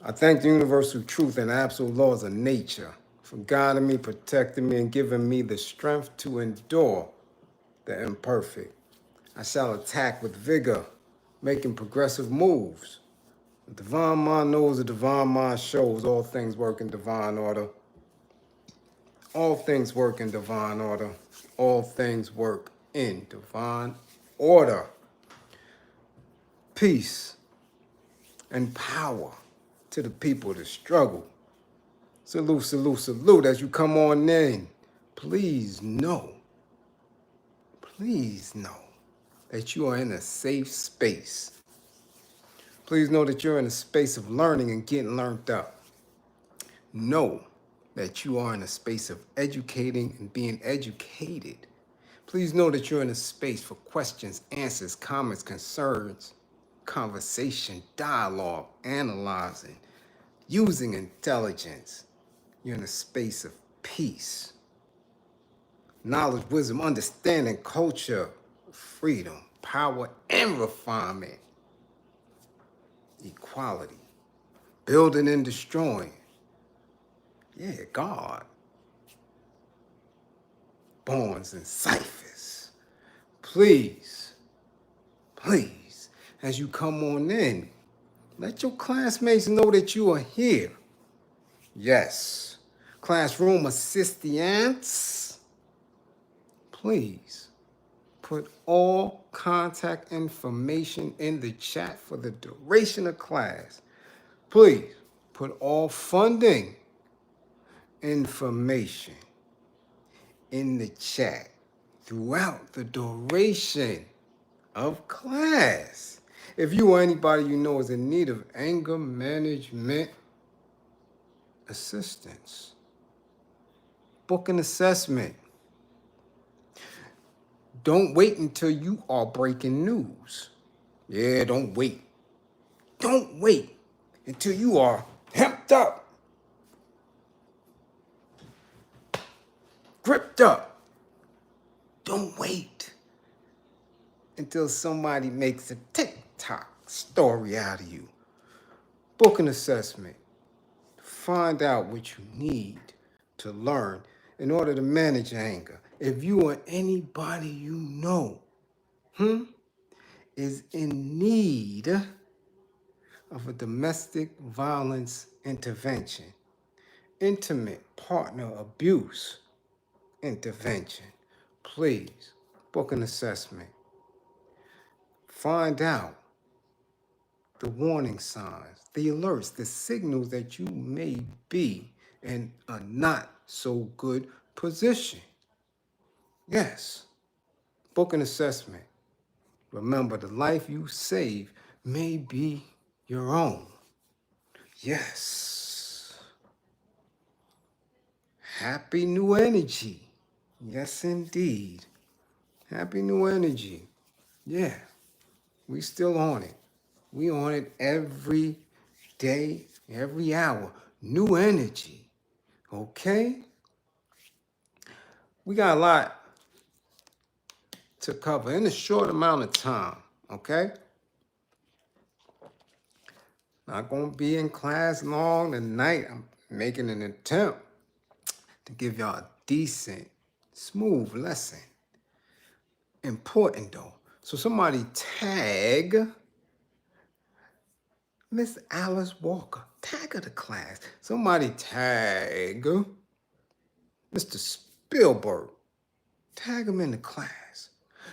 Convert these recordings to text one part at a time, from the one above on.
I thank the universal truth and absolute laws of nature for guiding me, protecting me, and giving me the strength to endure the imperfect. I shall attack with vigor, making progressive moves. The divine mind knows, the divine mind shows. All things work in divine order. All things work in divine order. All things work in divine order. Peace and power to the people that struggle. Salute, salute, salute as you come on in. Please know that you are in a safe space. Please know that you're in a space of learning and getting learned up. Know that you are in a space of educating and being educated. Please know that you're in a space for questions, answers, comments, concerns, conversation, dialogue, analyzing, using intelligence. You're in a space of peace, knowledge, wisdom, understanding, culture, freedom, power, and refinement, equality, building and destroying. Yeah, God. Bonds and ciphers. Please, as you come on in, let your classmates know that you are here. Yes. Classroom assistants, please put all contact information in the chat for the duration of class. Please put all funding information in the chat throughout the duration of class. If you or anybody you know is in need of anger management assistance, book an assessment. Don't wait until you are breaking news. Yeah, don't wait. Don't wait until you are hemped up, gripped up. Don't wait until somebody makes a TikTok story out of you. Book an assessment. Find out what you need to learn in order to manage anger. If you or anybody you know is in need of a domestic violence intervention, intimate partner abuse intervention, please book an assessment. Find out the warning signs, the alerts, the signals that you may be in a not so good position. Yes, book an assessment. Remember, the life you save may be your own. Yes. Happy new energy. Yes, indeed. Happy new energy. Yeah, we still on it. We on it every day, every hour. New energy. Okay? We got a lot to cover in a short amount of time. Okay? Not going to be in class long tonight. I'm making an attempt to give y'all a decent, smooth lesson. Important though. So somebody tag Miss Alice Walker. Tag her to class. Somebody tag Mr. Spielberg. Tag him in the class.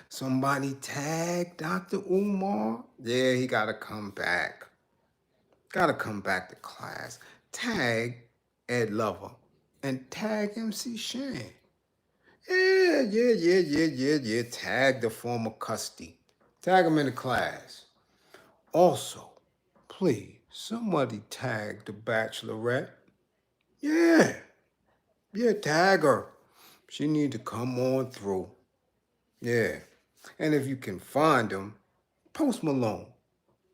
Somebody tag Dr. Umar. Yeah, he gotta come back. Gotta come back to class. Tag Ed Lover. And tag MC Shan. Yeah. Tag the former custody. Tag him in the class. Also, please, somebody tag the bachelorette. Yeah, tag her. She need to come on through. Yeah. And if you can find them, Post Malone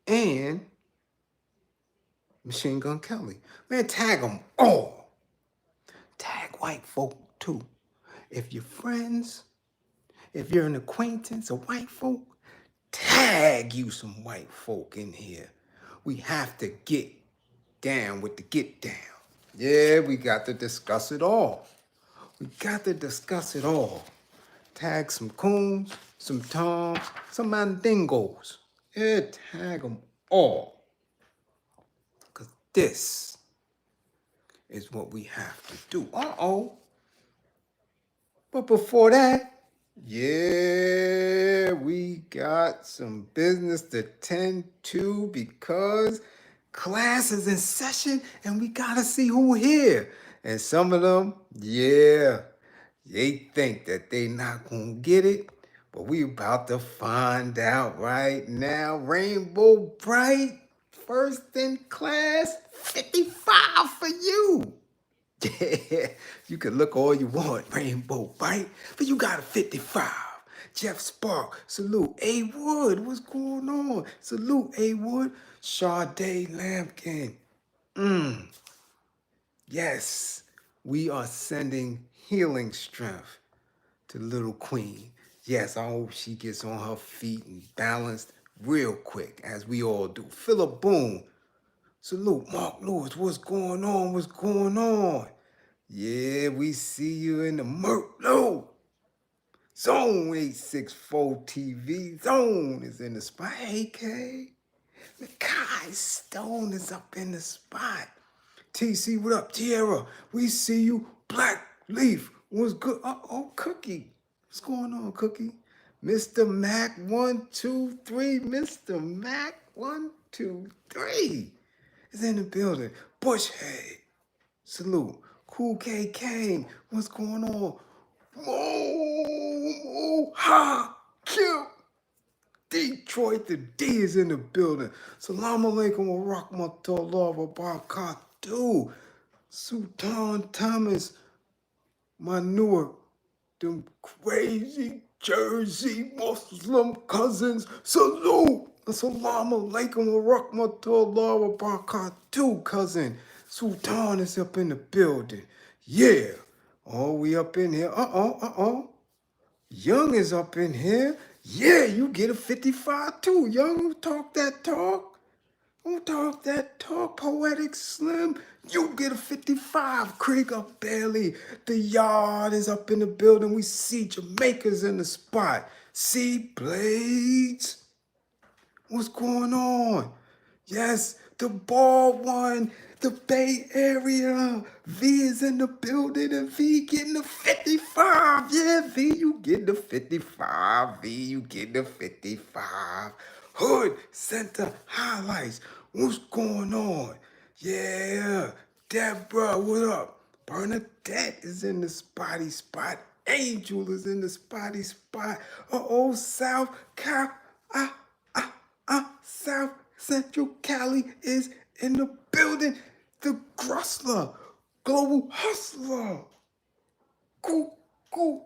and Machine Gun Kelly. Man, tag them all. Tag white folk too. If you're friends, if you're an acquaintance of white folk, tag you some white folk in here. We have to get down with the get down. Yeah, we got to discuss it all. We got to discuss it all. Tag some coons, some toms, some mandingos. Yeah, tag them all. Because this is what we have to do. Uh-oh. But before that, yeah, we got some business to tend to because class is in session and we gotta see who here. And some of them, yeah, they think that they not gonna get it, but we about to find out right now. Rainbow Bright, first in class, 55 for you. Yeah, you can look all you want, Rainbow Bright, but you got a 55. Jeff Spark, salute. A Wood, what's going on? Salute, A Wood. Sade Lampkin. Yes, we are sending healing strength to little Queen. Yes, I hope she gets on her feet and balanced real quick, as we all do. Philip Boone, salute. Mark Lewis, what's going on? What's going on? Yeah, we see you in the Merlot. Zone 864 TV. Zone is in the spot. Hey, K. Makai Stone is up in the spot. TC, what up? Tierra, we see you. Black Leaf, what's good? Uh-oh, Cookie. What's going on, Cookie? Mr. Mac 123. Mr. Mac 123 is in the building. Bushhead, salute. Cool K Kane, what's going on? Ha! Kill! Detroit, the D is in the building. Salam alaikum wa rahmatullahi wa barakatuh. Sultan Thomas, my Newark, them crazy Jersey Muslim cousins. Salute! Assalamu alaikum wa rahmatullahi wa barakatuh, cousin. Sultan is up in the building. Yeah. Oh, we up in here. Young is up in here. Yeah, you get a 55 too. Young, who talk that talk? Who talk that talk? Poetic Slim, you get a 55. Craig up Bailey. The Yard is up in the building. We see Jamaica's in the spot. See Blades. What's going on? Yes, the bald one, the Bay Area. V is in the building and V getting the 55. Yeah, V, you get the 55. V, you get the 55. Hood Center Highlights. What's going on? Yeah, Deborah, what up? Bernadette is in the spotty spot. Angel is in the spotty spot. Uh-oh, South Cal. South Central Cali is in the building. The Grustler, Global Hustler. Cool.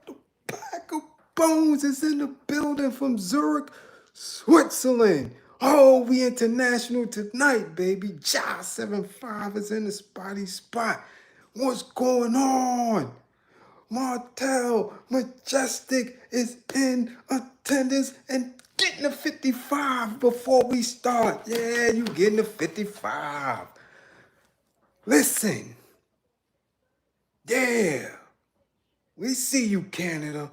The Pack of Bones is in the building from Zurich, Switzerland. Oh, we international tonight, baby. Ja 75 is in the spotty spot. What's going on? Martel Majestic is in attendance and getting a 55 before we start. Yeah, you getting a 55. Listen. Yeah. We see you, Canada.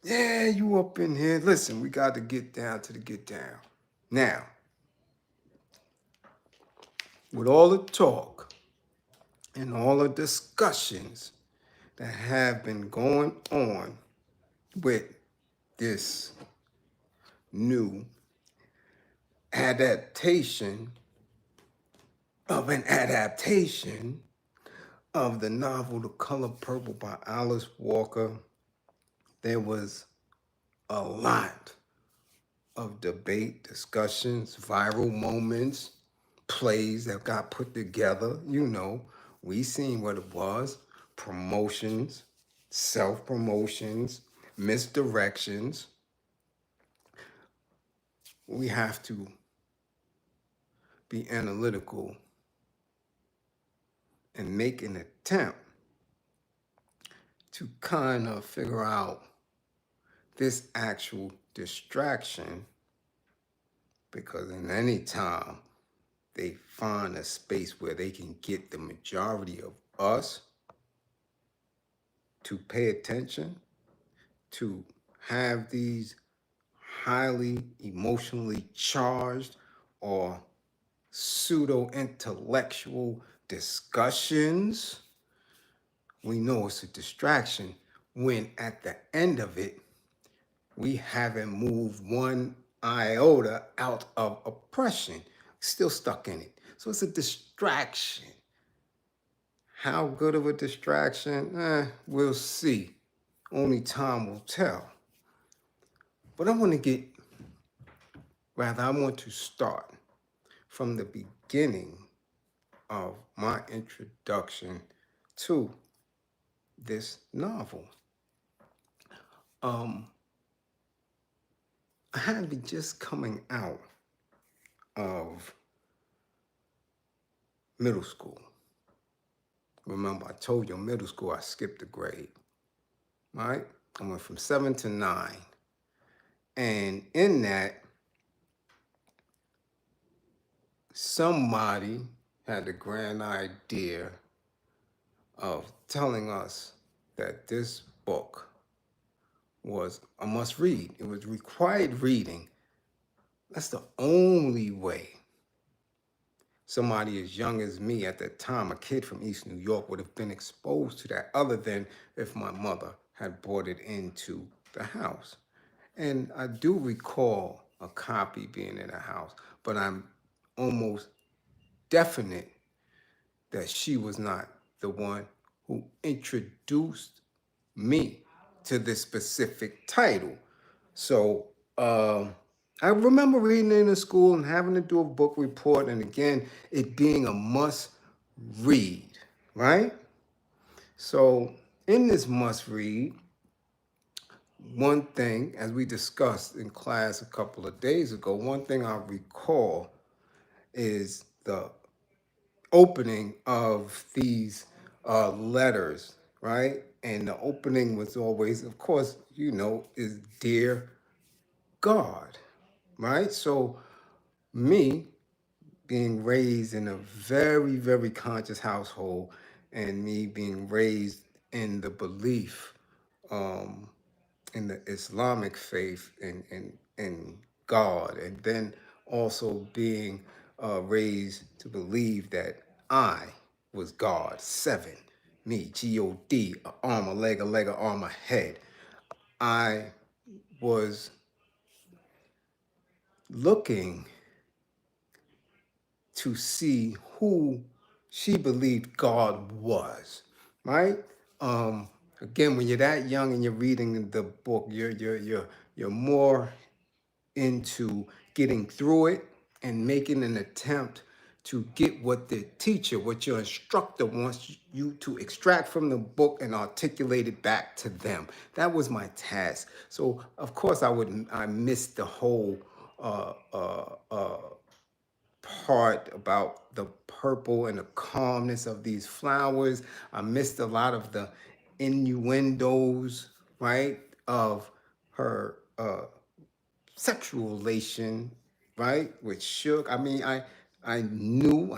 Yeah, you up in here. Listen, we got to get down to the get down. Now, with all the talk and all the discussions that have been going on with this new adaptation of the novel The Color Purple by Alice Walker, there was a lot of debate, discussions, viral moments, plays that got put together. You know, we seen what it was. Promotions, self-promotions, misdirections. We have to be analytical and make an attempt to kind of figure out this actual distraction, because in any time they find a space where they can get the majority of us to pay attention, to have these highly emotionally charged or pseudo intellectual discussions, we know it's a distraction when at the end of it, we haven't moved one iota out of oppression, still stuck in it. So it's a distraction. How good of a distraction? We'll see. Only time will tell. But I want to start from the beginning of my introduction to this novel. I had been just coming out of middle school. Remember, I told you in middle school I skipped a grade, right? I went from 7 to 9. And in that, somebody had the grand idea of telling us that this book was a must read. It was required reading. That's the only way somebody as young as me at that time, a kid from East New York, would have been exposed to that, other than if my mother had brought it into the house. And I do recall a copy being in the house, but I'm almost definite that she was not the one who introduced me to this specific title. So I remember reading it in school and having to do a book report, and again, it being a must read, right? So in this must read, one thing, as we discussed in class a couple of days ago, one thing I recall is the opening of these letters, right? And the opening was always, of course, is Dear God, right? So me being raised in a very, very conscious household, and me being raised in the belief in the Islamic faith in God, and then also being raised to believe that I was God. 7, me, G-O-D, a arm, a leg, a arm, a head. I was looking to see who she believed God was, right? Again, when you're that young and you're reading the book, you're more into getting through it and making an attempt to get what the teacher, what your instructor wants you to extract from the book and articulate it back to them. That was my task. So of course I missed the whole part about the purple and the calmness of these flowers. I missed a lot of the innuendos, right, of her sexual relation, right, with Shook. I mean, I knew,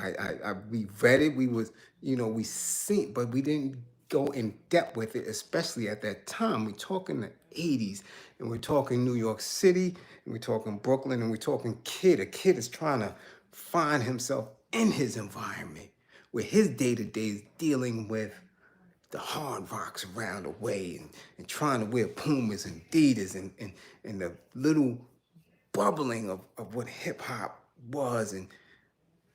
we read it, we was, we seen, but we didn't go in depth with it, especially at that time. We're talking the 80s, and we're talking New York City, and we're talking Brooklyn, and we're talking kid. A kid is trying to find himself in his environment, where his day-to-day is dealing with the hard rocks around the way, and trying to wear Pumas and Adidas, and the little bubbling of what hip hop was, and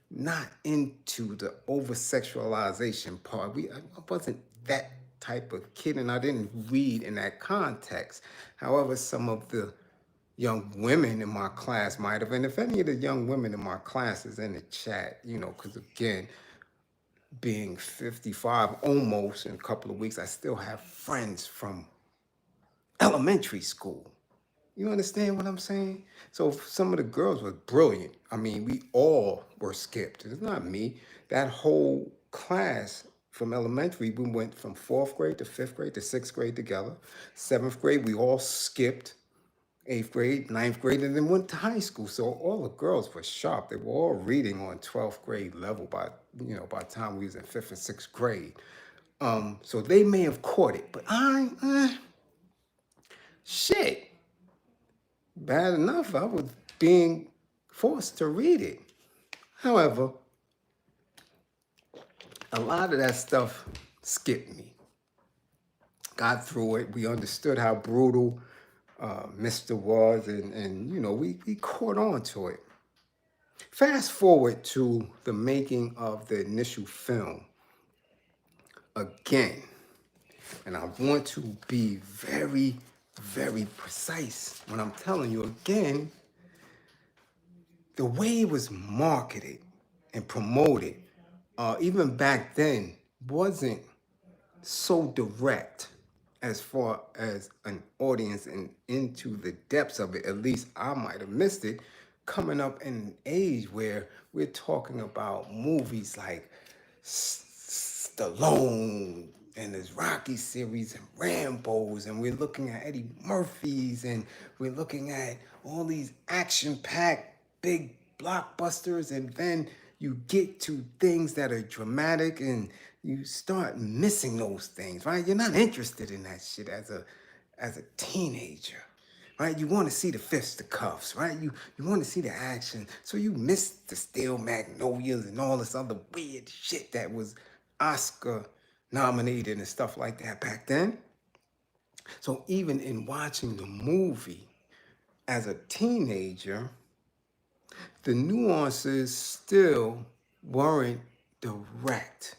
not into the over sexualization part. I wasn't that type of kid, and I didn't read in that context. However, some of the young women in my class might have, and if any of the young women in my class is in the chat, because again, being 55 almost in a couple of weeks, I still have friends from elementary school. You understand what I'm saying? So some of the girls were brilliant. I mean, we all were skipped. It's not me. That whole class from elementary, we went from 4th grade to 5th grade to 6th grade together. 7th grade, we all skipped. 8th grade, 9th grade, and then went to high school. So all the girls were sharp. They were all reading on 12th grade level by the time we was in 5th and 6th grade. So they may have caught it, but shit, bad enough. I was being forced to read it. However, a lot of that stuff skipped me. Got through it. We understood how brutal Mr. was, and we caught on to it. Fast forward to the making of the initial film again, and I want to be very, very precise when I'm telling you again, the way it was marketed and promoted, even back then, wasn't so direct as far as an audience and into the depths of it. At least I might have missed it coming up in an age where we're talking about movies like Stallone and his Rocky series and Rambo's, and we're looking at Eddie Murphy's, and we're looking at all these action-packed big blockbusters, and then you get to things that are dramatic and you start missing those things, right? You're not interested in that shit as a teenager, right? You want to see the fisticuffs, right? You want to see the action. So you miss the Steel Magnolias and all this other weird shit that was Oscar nominated and stuff like that back then. So even in watching the movie as a teenager, the nuances still weren't direct.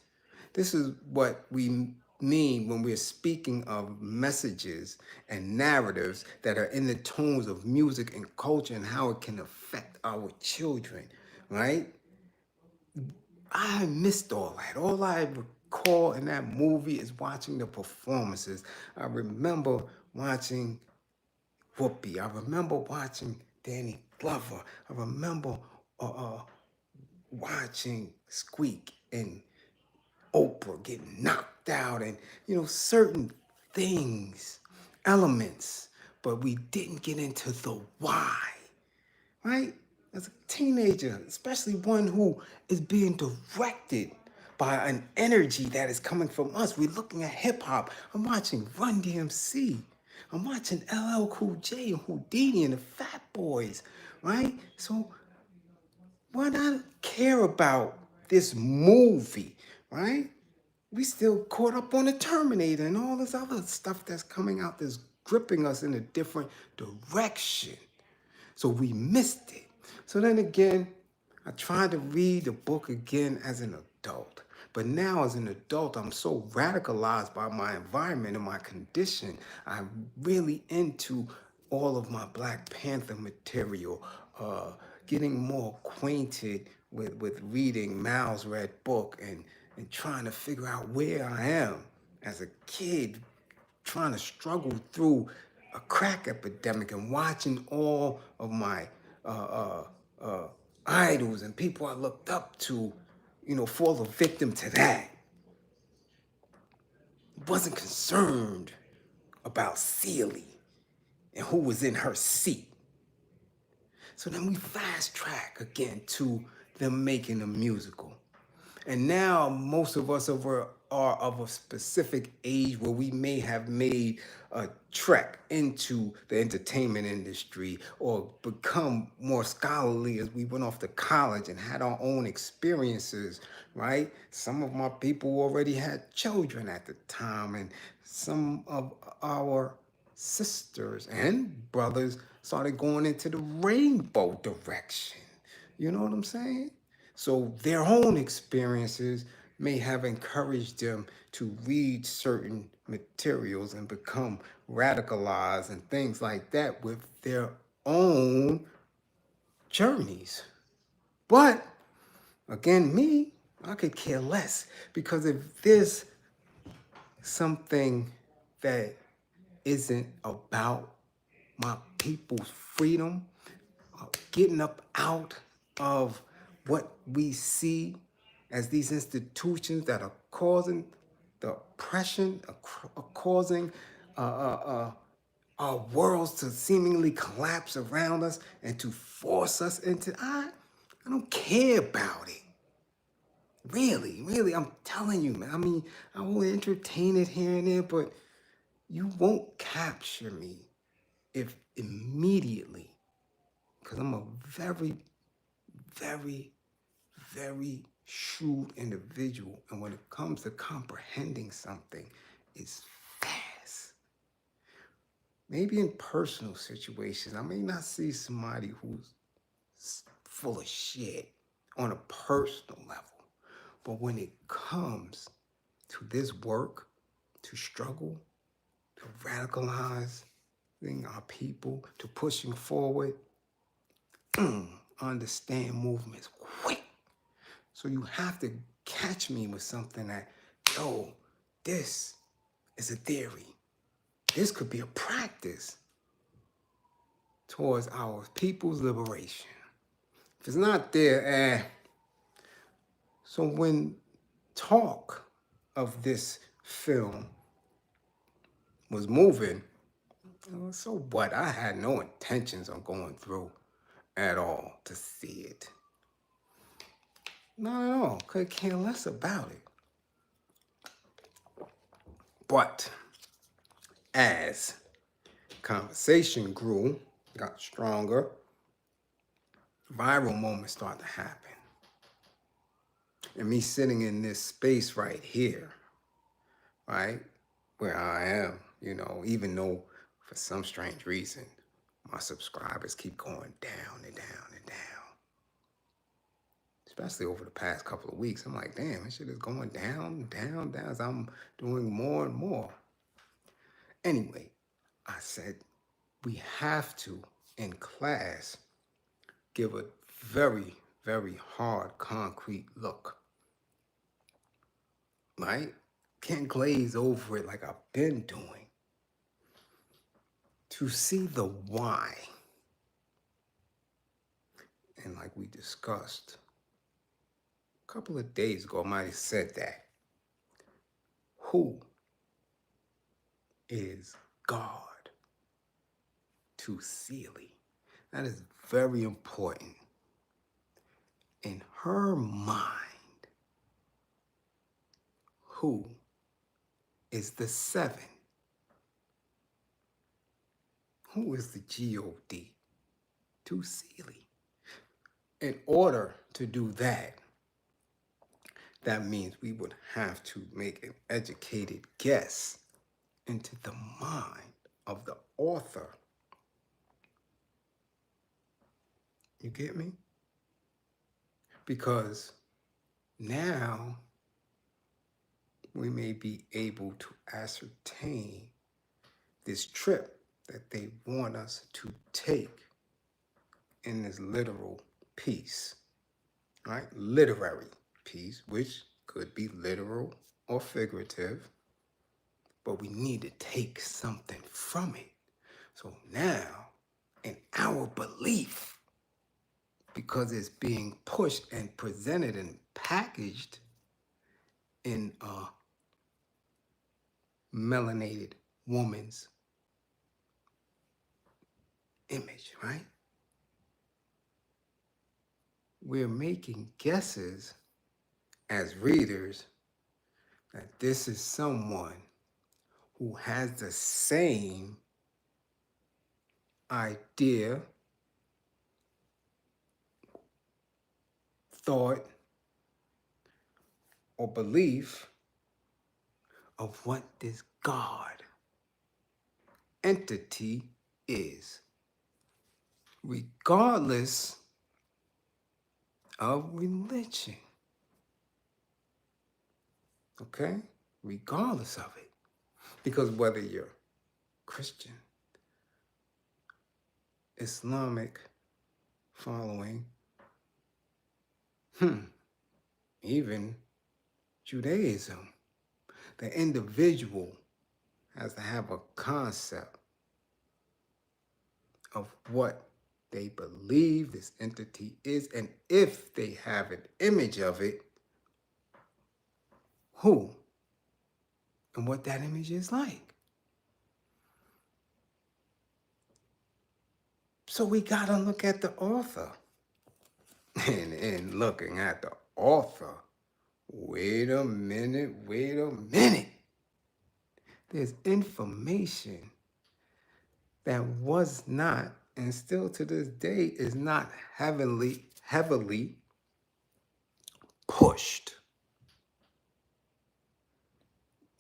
This is what we mean when we're speaking of messages and narratives that are in the tones of music and culture and how it can affect our children, right? I missed all that. All I recall in that movie is watching the performances. I remember watching Whoopi. I remember watching Danny Glover. I remember watching Squeak and Oprah getting knocked out, and certain things, elements, but we didn't get into the why, right? As a teenager, especially one who is being directed by an energy that is coming from us. We're looking at hip hop. I'm watching Run DMC. I'm watching LL Cool J and Houdini and the Fat Boys, right? So why not care about this movie, right? We still caught up on the Terminator and all this other stuff that's coming out that's gripping us in a different direction. So we missed it. So then again, I tried to read the book again as an adult. But now as an adult, I'm so radicalized by my environment and my condition. I'm really into all of my Black Panther material, getting more acquainted with reading Mal's Red Book and trying to figure out where I am as a kid, trying to struggle through a crack epidemic and watching all of my idols and people I looked up to, fall a victim to that. Wasn't concerned about Celie and who was in her seat. So then we fast track again to them making a musical. And now most of us are of a specific age where we may have made a trek into the entertainment industry or become more scholarly as we went off to college and had our own experiences, right? Some of my people already had children at the time, and some of our sisters and brothers started going into the rainbow direction. You know what I'm saying? So their own experiences may have encouraged them to read certain materials and become radicalized and things like that with their own journeys. But again, me, I could care less, because if there's something that isn't about my people's freedom, getting up out of what we see as these institutions that are causing the oppression, are causing our worlds to seemingly collapse around us and to force us into, I don't care about it. Really, I'm telling you, man. I mean, I will entertain it here and there, but you won't capture me if immediately, because I'm a very, very, very shrewd individual. And when it comes to comprehending something, it's fast. Maybe in personal situations, I may not see somebody who's full of shit on a personal level. But when it comes to this work, to struggle, to radicalizing our people, to pushing forward, understand movements quick. So you have to catch me with something that, yo, this is a theory. This could be a practice towards our people's liberation. If it's not there, So when talk of this film was moving, so what? I had no intentions on going through at all to see it. Not at all. Could care less about it. But as conversation grew, got stronger, viral moments started to happen. And me sitting in this space right here, right, where I am, even though for some strange reason, my subscribers keep going down and down and down. Especially over the past couple of weeks. I'm like, damn, this shit is going down, down, down as I'm doing more and more. Anyway, I said, we have to, in class, give a very, very hard, concrete look. Right? Can't glaze over it like I've been doing. To see the why. And like we discussed a couple of days ago, I might have said that. Who is God to Celie? That is very important. In her mind, who is the seven? Who is the God to Celie? In order to do that, that means we would have to make an educated guess into the mind of the author. You get me? Because now we may be able to ascertain this trip that they want us to take in this literal piece, right? Literary piece, which could be literal or figurative, but we need to take something from it. So now, in our belief, because it's being pushed and presented and packaged in a melanated woman's image, right? We're making guesses as readers that this is someone who has the same idea, thought, or belief of what this God entity is, regardless of religion. Okay? Regardless of it. Because whether you're Christian, Islamic following, even Judaism, the individual has to have a concept of what they believe this entity is, and if they have an image of it, who and what that image is like. So we gotta look at the author. And in looking at the author, wait a minute. There's information that was not, and still to this day is not heavily pushed,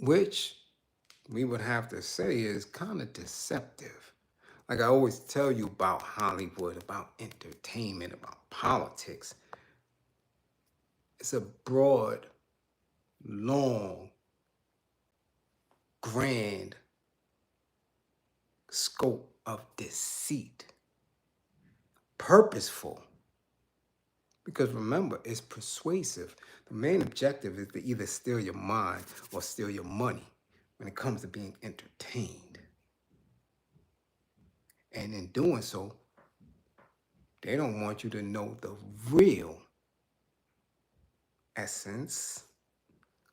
which we would have to say is kind of deceptive. Like I always tell you about Hollywood, about entertainment, about politics. It's a broad, long, grand scope of deceit. Purposeful. Because remember, it's persuasive. The main objective is to either steal your mind or steal your money when it comes to being entertained. And in doing so, they don't want you to know the real essence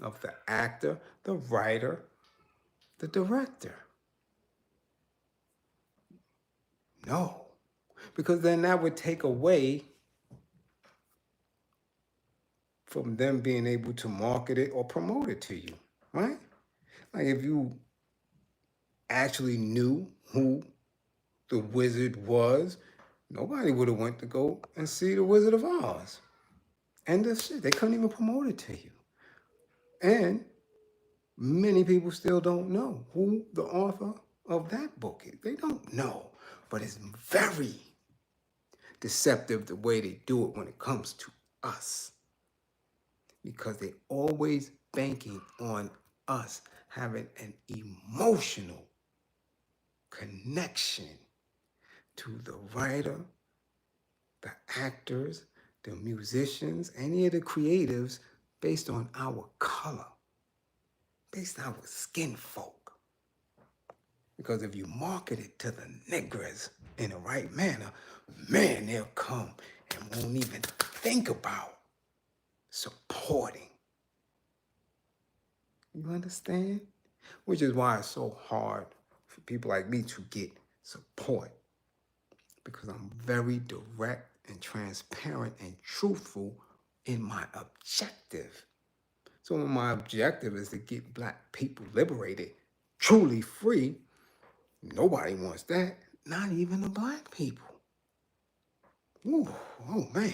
of the actor, the writer, the director. No, because then that would take away from them being able to market it or promote it to you, right? Like if you actually knew who the wizard was, nobody would have went to go and see the Wizard of Oz. End of shit. They couldn't even promote it to you. And many people still don't know who the author of that book is. They don't know. But it's very deceptive the way they do it when it comes to us. Because they're always banking on us having an emotional connection to the writer, the actors, the musicians, any of the creatives based on our color, based on our skin folk. Because if you market it to the niggers in the right manner, man, they'll come and won't even think about supporting. You understand? Which is why it's so hard for people like me to get support. Because I'm very direct and transparent and truthful in my objective. So when my objective is to get Black people liberated, truly free, nobody wants that, not even the Black people. Ooh, oh man.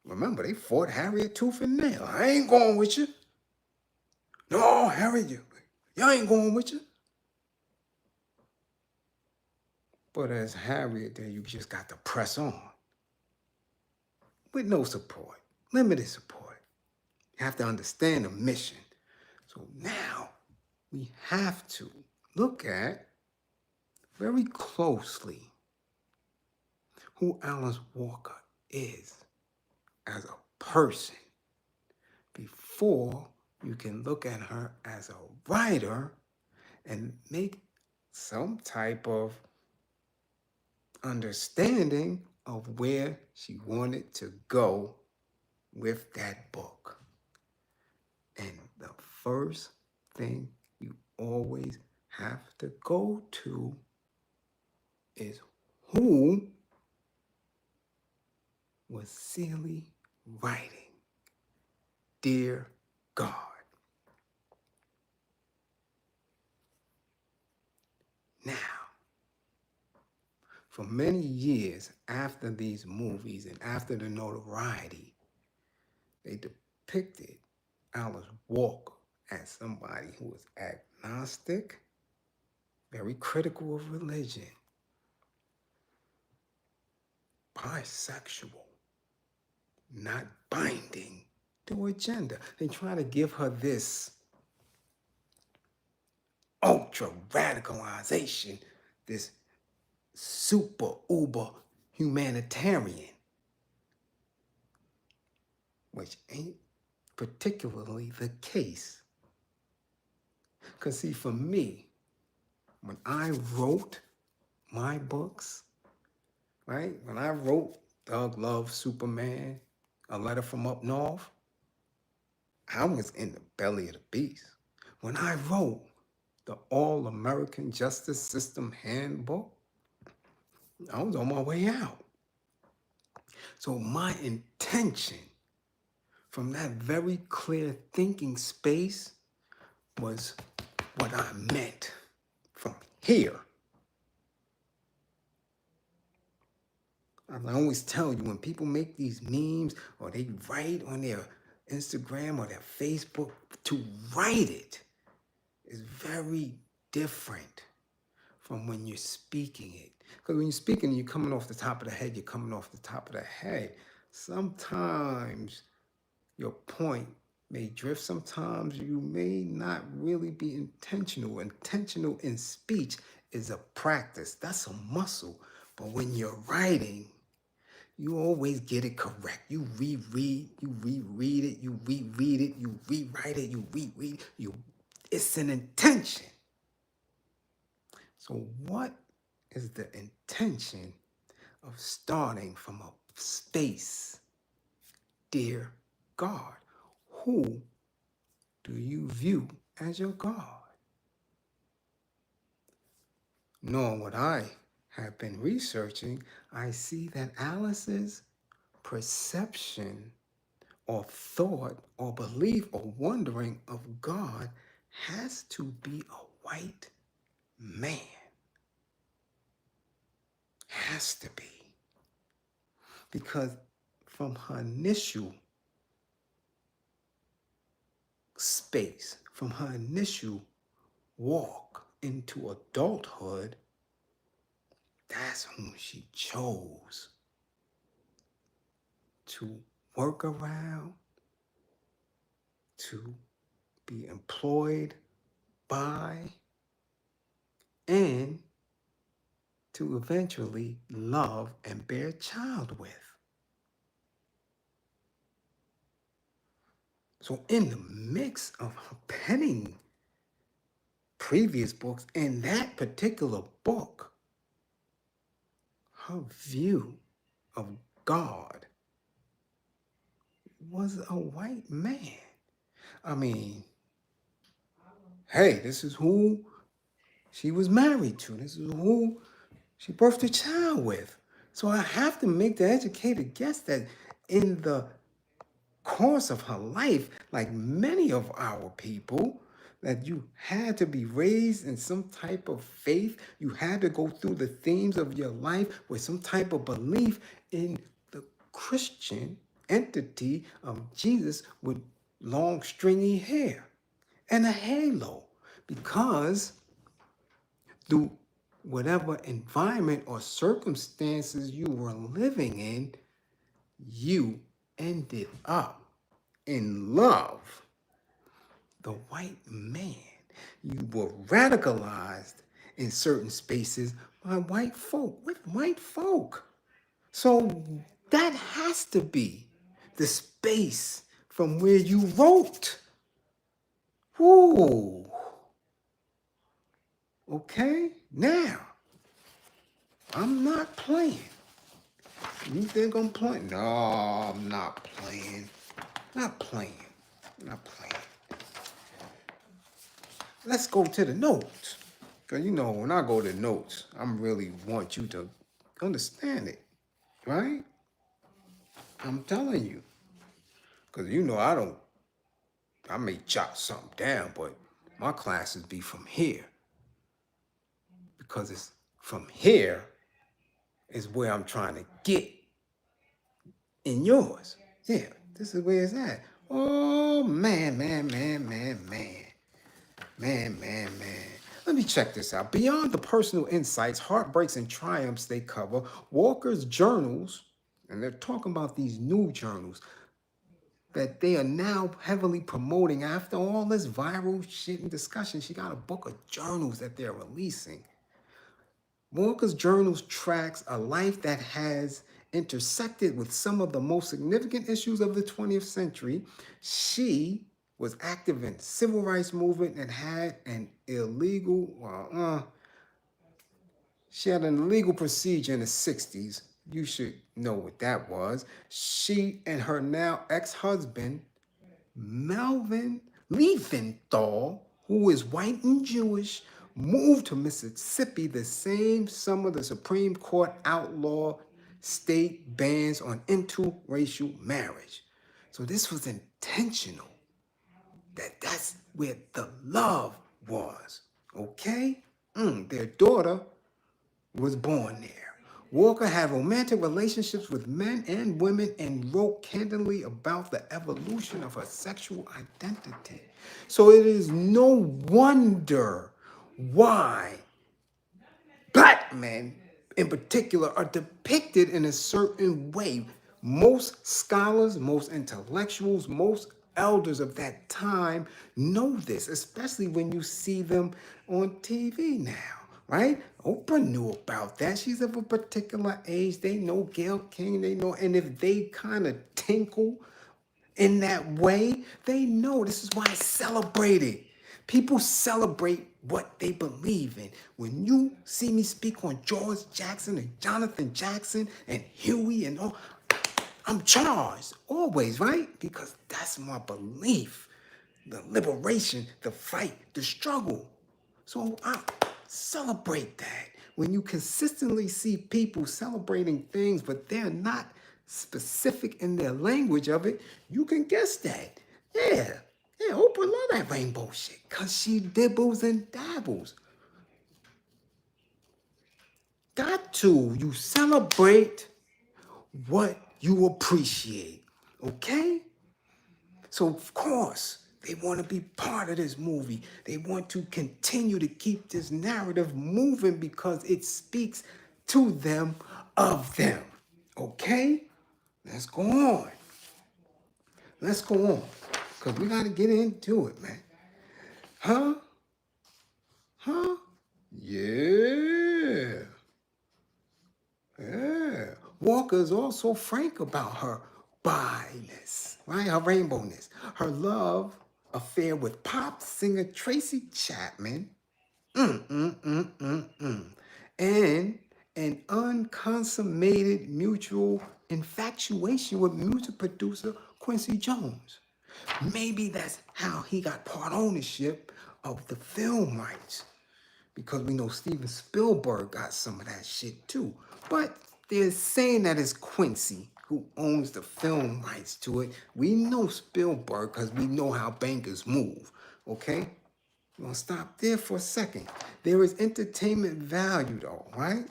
Remember, they fought Harriet tooth and nail. I ain't going with you. No, Harriet, y'all ain't going with you. But as Harriet, then you just got to press on. With no support, limited support. You have to understand the mission. So now we have to look at very closely who Alice Walker is as a person before you can look at her as a writer and make some type of understanding of where she wanted to go with that book. And the first thing you always have to go to is who was Celie writing? Dear God. Now, for many years after these movies and after the notoriety, they depicted Alice Walker as somebody who was agnostic, very critical of religion, bisexual, not binding to a gender. They try to give her this ultra radicalization, this super uber humanitarian, which ain't particularly the case. Because see, for me, when I wrote my books, right? When I wrote Thug Love, Superman, A Letter from Up North, I was in the belly of the beast. When I wrote the All-American Justice System Handbook, I was on my way out. So my intention from that very clear thinking space was what I meant from here. I always tell you, when people make these memes or they write on their Instagram or their Facebook, to write it is very different from when you're speaking it. Because when you're speaking, you're coming off the top of the head, you're coming off the top of the head. Sometimes your point may drift. Sometimes you may not really be intentional. Intentional in speech is a practice. That's a muscle. But when you're writing, you always get it correct. You reread it, you reread it, you reread it, you rewrite it, you reread it. It's an intention. So what is the intention of starting from a space? Dear God, who do you view as your God? Knowing what I have been researching, I see that Alice's perception or thought or belief or wondering of God has to be a white man. Has to be. Because from her initial space, from her initial walk into adulthood, that's whom she chose to work around, to be employed by, and to eventually love and bear a child with. So in the mix of her penning previous books and that particular book, her view of God was a white man. I mean, hey, this is who she was married to. This is who she birthed a child with. So I have to make the educated guess that in the course of her life, like many of our people, that you had to be raised in some type of faith. You had to go through the themes of your life with some type of belief in the Christian entity of Jesus with long stringy hair and a halo. Because through whatever environment or circumstances you were living in, you ended up in love. The white man. You were radicalized in certain spaces by white folk, with white folk. So that has to be the space from where you wrote. Whoo. Okay, now, I'm not playing. You think I'm playing? No, I'm not playing. Not playing. Not playing. Let's go to the notes. Because, you know, when I go to notes, I really want you to understand it, right? I'm telling you. Because, you know, I may jot something down, but my classes be from here. Because it's from here is where I'm trying to get in yours. Yeah, this is where it's at. Oh, man. Let me check this out. Beyond the personal insights, heartbreaks, and triumphs they cover, Walker's journals, and they're talking about these new journals that they are now heavily promoting after all this viral shit and discussion. She got a book of journals that they're releasing. Walker's journals tracks a life that has intersected with some of the most significant issues of the 20th century. She was active in the civil rights movement and had an she had an illegal procedure in the 60s. You should know what that was. She and her now ex-husband, Melvin Leventhal, who is white and Jewish, moved to Mississippi the same summer the Supreme Court outlawed state bans on interracial marriage. So this was intentional. That's where the love was. Okay? Their daughter was born there. Walker had romantic relationships with men and women and wrote candidly about the evolution of her sexual identity. So it is no wonder why black men in particular are depicted in a certain way. Most scholars, most intellectuals, most elders of that time know this, especially when you see them on TV now, right? Oprah knew about that. She's of a particular age. They know Gayle King, they know, and if they kind of tinkle in that way, they know this is why it's celebrated. People celebrate what they believe in. When you see me speak on George Jackson and Jonathan Jackson and Huey and all, I'm charged always, right? Because that's my belief. The liberation, the fight, the struggle. So I celebrate that. When you consistently see people celebrating things, but they're not specific in their language of it, you can guess that. Yeah, Oprah love that rainbow shit because she dibbles and dabbles. Got to. You celebrate what you appreciate, okay? So, of course, they want to be part of this movie. They want to continue to keep this narrative moving because it speaks to them, of them. Okay? Let's go on. Let's go on. Because we got to get into it, man. Huh? Huh? Yeah. Yeah. Walker is also frank about her bi-ness, right? Her rainbowness. Her love affair with pop singer Tracy Chapman. And an unconsummated mutual infatuation with music producer Quincy Jones. Maybe that's how he got part ownership of the film rights. Because we know Steven Spielberg got some of that shit too. But they're saying that it's Quincy who owns the film rights to it. We know Spielberg because we know how bankers move. Okay? We're gonna stop there for a second. There is entertainment value though, right?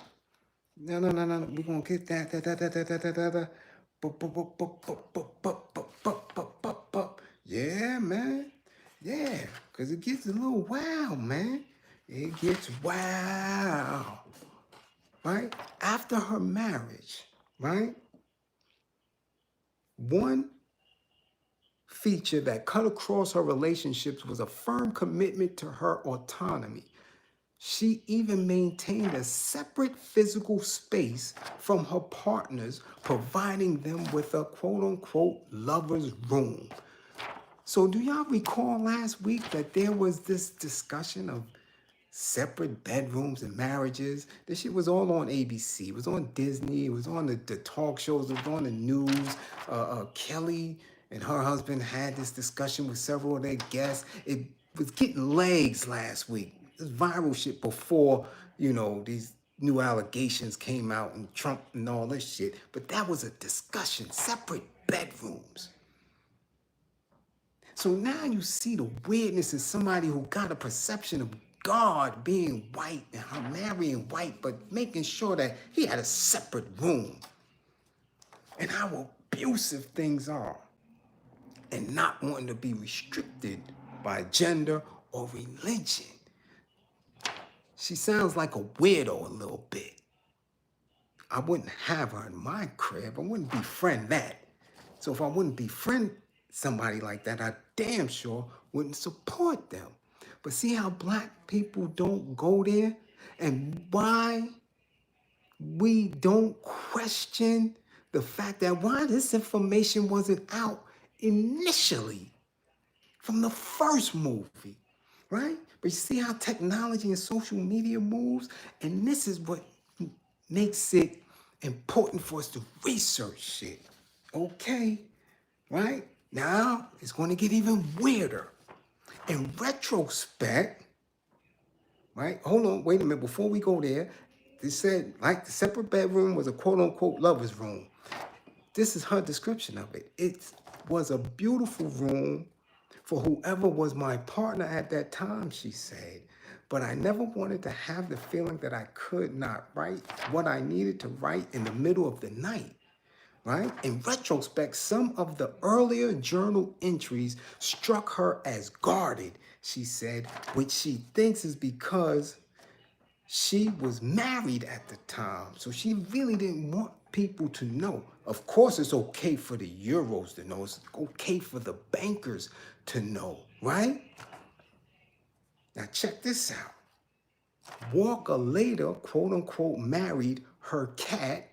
No. We're gonna get that. Yeah, man. Yeah, because it gets a little wild, man. It gets wild. Right? After her marriage, right? One feature that cut across her relationships was a firm commitment to her autonomy. She even maintained a separate physical space from her partners, providing them with a quote-unquote lover's room. So do y'all recall last week that there was this discussion of separate bedrooms and marriages? This shit was all on ABC. It was on Disney. It was on the talk shows. It was on the news. Kelly and her husband had this discussion with several of their guests. It was getting legs last week. This viral shit before, these new allegations came out and Trump and all this shit. But that was a discussion, separate bedrooms. So now you see the weirdness in somebody who got a perception of God being white and her marrying white, but making sure that he had a separate room. And how abusive things are. And not wanting to be restricted by gender or religion. She sounds like a weirdo a little bit. I wouldn't have her in my crib. I wouldn't befriend that. So if I wouldn't befriend somebody like that, I damn sure wouldn't support them. But see how black people don't go there? And why we don't question the fact that why this information wasn't out initially from the first movie, right? But you see how technology and social media moves? And this is what makes it important for us to research shit, okay? Right? Now, it's going to get even weirder. In retrospect, right? Hold on, wait a minute. Before we go there, they said like the separate bedroom was a quote unquote lover's room. This is her description of it. It was a beautiful room for whoever was my partner at that time, she said. But I never wanted to have the feeling that I could not write what I needed to write in the middle of the night. Right? In retrospect, some of the earlier journal entries struck her as guarded, she said, which she thinks is because she was married at the time. So she really didn't want people to know. Of course, it's okay for the Euros to know. It's okay for the bankers to know, right? Now check this out. Walker later, quote unquote, married her cat.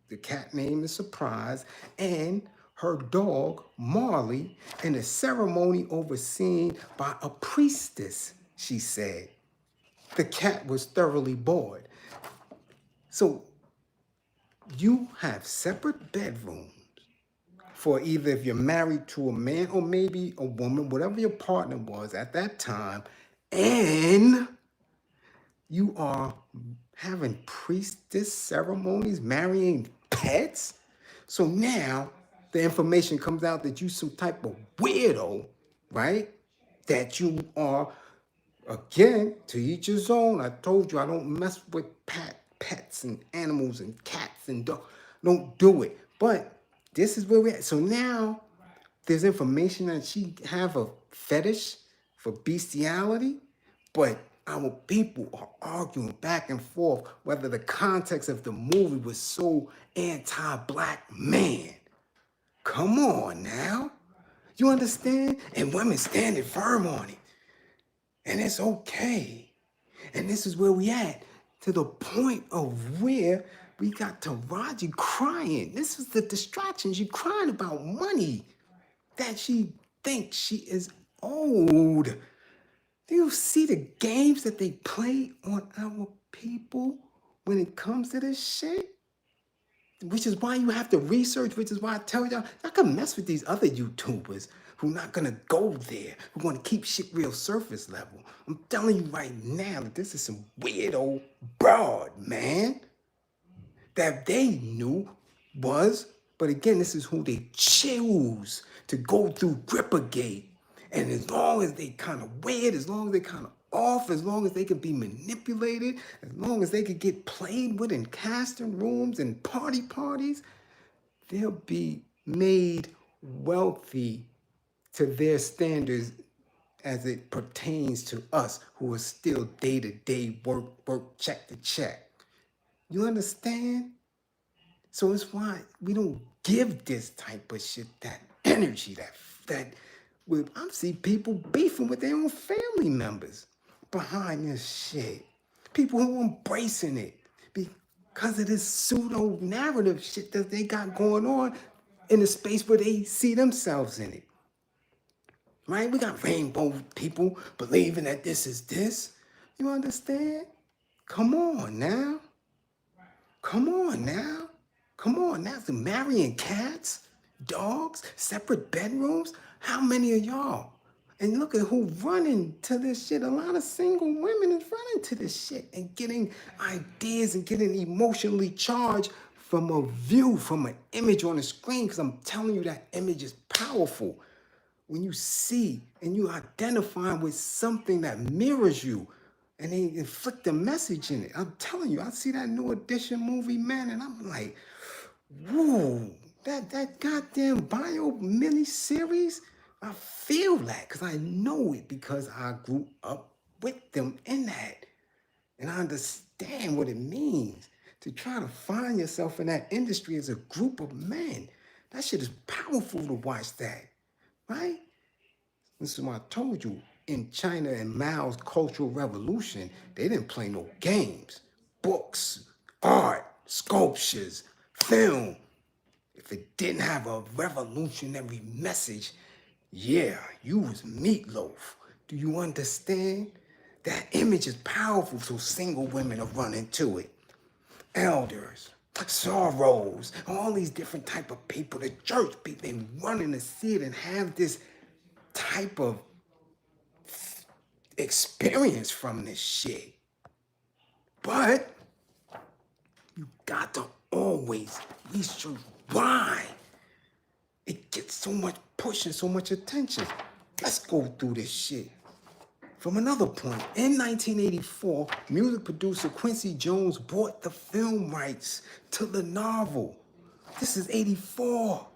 The cat name is Surprise, and her dog, Marley, in a ceremony overseen by a priestess, she said. The cat was thoroughly bored. So you have separate bedrooms for either if you're married to a man or maybe a woman, whatever your partner was at that time, and you are having priestess ceremonies, marrying pets. So now the information comes out that you some type of weirdo, right? That you are, again, to each his own. I told you I don't mess with pets and animals and cats and dogs. Don't do it. But this is where we're at. So now there's information that she have a fetish for bestiality, but our people are arguing back and forth whether the context of the movie was so anti-black man. Come on now. You understand? And women standing firm on it. And it's okay. And this is where we at, to the point of where we got Taraji crying. This is the distraction. She crying about money that she thinks she is old. Do you see the games that they play on our people when it comes to this shit? Which is why you have to research, which is why I tell y'all can mess with these other YouTubers who not gonna go there, who wanna keep shit real surface level. I'm telling you right now that this is some weirdo broad, man, that they knew was, but again, this is who they choose to go through Grippergate. And as long as they kind of weird, as long as they kind of off, as long as they can be manipulated, as long as they could get played with in casting rooms and parties, they'll be made wealthy to their standards as it pertains to us who are still day-to-day work, check to check. You understand? So it's why we don't give this type of shit that energy, that I see people beefing with their own family members behind this shit. People who are embracing it because of this pseudo narrative shit that they got going on in a space where they see themselves in it. Right? We got rainbow people believing that this is this. You understand? Come on now. Come on now. Come on now. So marrying cats, dogs, separate bedrooms. How many of y'all? And look at who running to this shit. A lot of single women is running to this shit and getting ideas and getting emotionally charged from a view, from an image on the screen. Because I'm telling you, that image is powerful. When you see and you identify with something that mirrors you, and they inflict a message in it. I'm telling you, I see that New Edition movie, man, and I'm like, whoa, that goddamn bio mini-series, I feel that because I know it because I grew up with them in that. And I understand what it means to try to find yourself in that industry as a group of men. That shit is powerful to watch that, right? This is what I told you. In China and Mao's Cultural Revolution, they didn't play no games. Books, art, sculptures, film. If it didn't have a revolutionary message, yeah, you was meatloaf. Do you understand? That image is powerful, so single women are running to it. Elders, sorrows, all these different type of people, the church people, they running to see it and have this type of experience from this shit. But you got to always reach your why. It gets so much push and so much attention. Let's go through this shit. From another point, in 1984, music producer Quincy Jones bought the film rights to the novel. This is 84.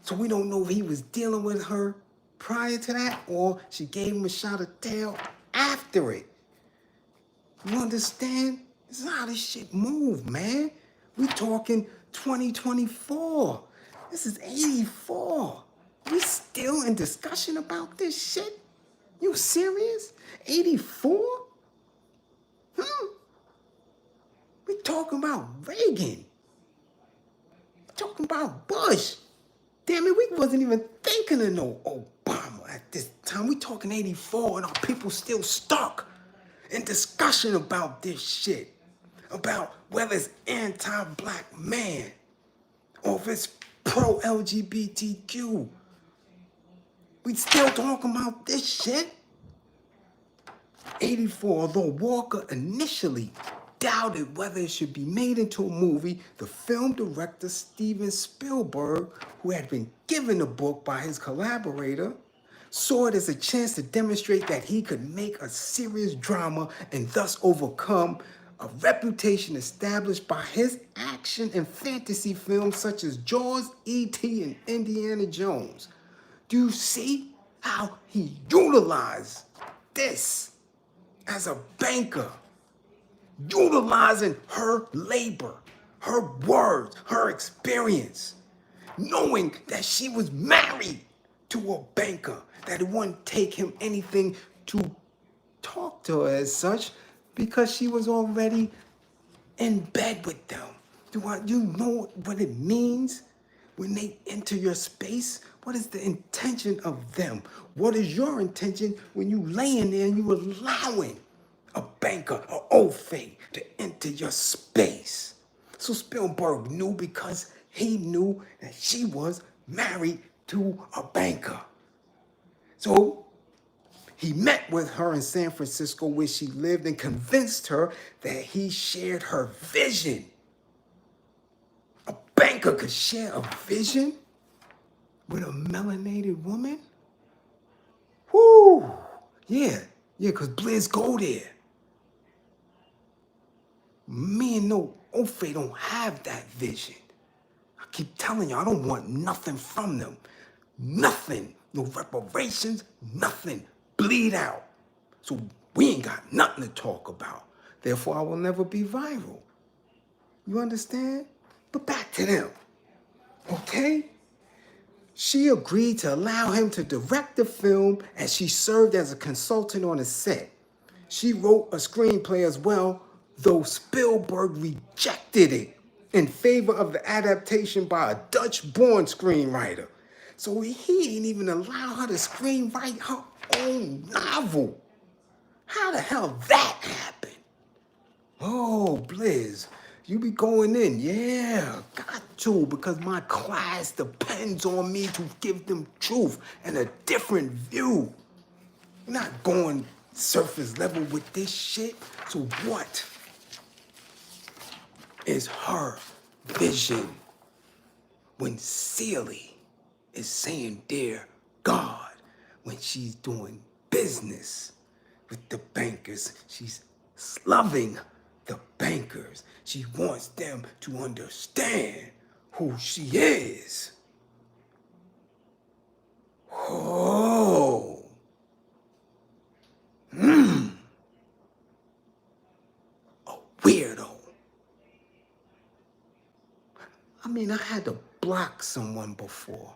So we don't know if he was dealing with her prior to that or she gave him a shot of tail after it. You understand? This is how this shit move, man. We talking 2024. This is 84. We still in discussion about this shit? You serious? 84? We talking about Reagan. We talking about Bush. Damn it, we wasn't even thinking of no Obama at this time. We talking 84 and our people still stuck in discussion about this shit. About whether it's anti-black man or if it's pro-LGBTQ. We still talking about this shit. 84, although Walker initially doubted whether it should be made into a movie, the film director Steven Spielberg, who had been given the book by his collaborator, saw it as a chance to demonstrate that he could make a serious drama and thus overcome a reputation established by his action and fantasy films such as Jaws, E.T., and Indiana Jones. Do you see how he utilized this as a banker? Utilizing her labor, her words, her experience, knowing that she was married to a banker, that it wouldn't take him anything to talk to her as such because she was already in bed with them. Do you know what it means when they enter your space? What is the intention of them? What is your intention when you laying there and you allowing a banker, an old fake, to enter your space? So Spielberg knew because he knew that she was married to a banker. So he met with her in San Francisco where she lived and convinced her that he shared her vision. A banker could share a vision with a melanated woman? Whoo! Yeah, because Bliz go there. Me and no Ofe don't have that vision. I keep telling you, I don't want nothing from them. Nothing. No reparations, nothing. Bleed out. So we ain't got nothing to talk about. Therefore, I will never be viral. You understand? But back to them. Okay? She agreed to allow him to direct the film as she served as a consultant on the set. She wrote a screenplay as well, though Spielberg rejected it in favor of the adaptation by a Dutch-born screenwriter. So he didn't even allow her to screenwrite her own novel. How the hell that happened? Oh, Bliz, you be going in. Yeah, got to, because my class depends on me to give them truth and a different view. You're not going surface level with this shit. So what is her vision when Celie is saying, "Dear God," when she's doing business with the bankers? She's loving the bankers. She wants them to understand who she is. Oh. A weirdo. I mean, I had to block someone before.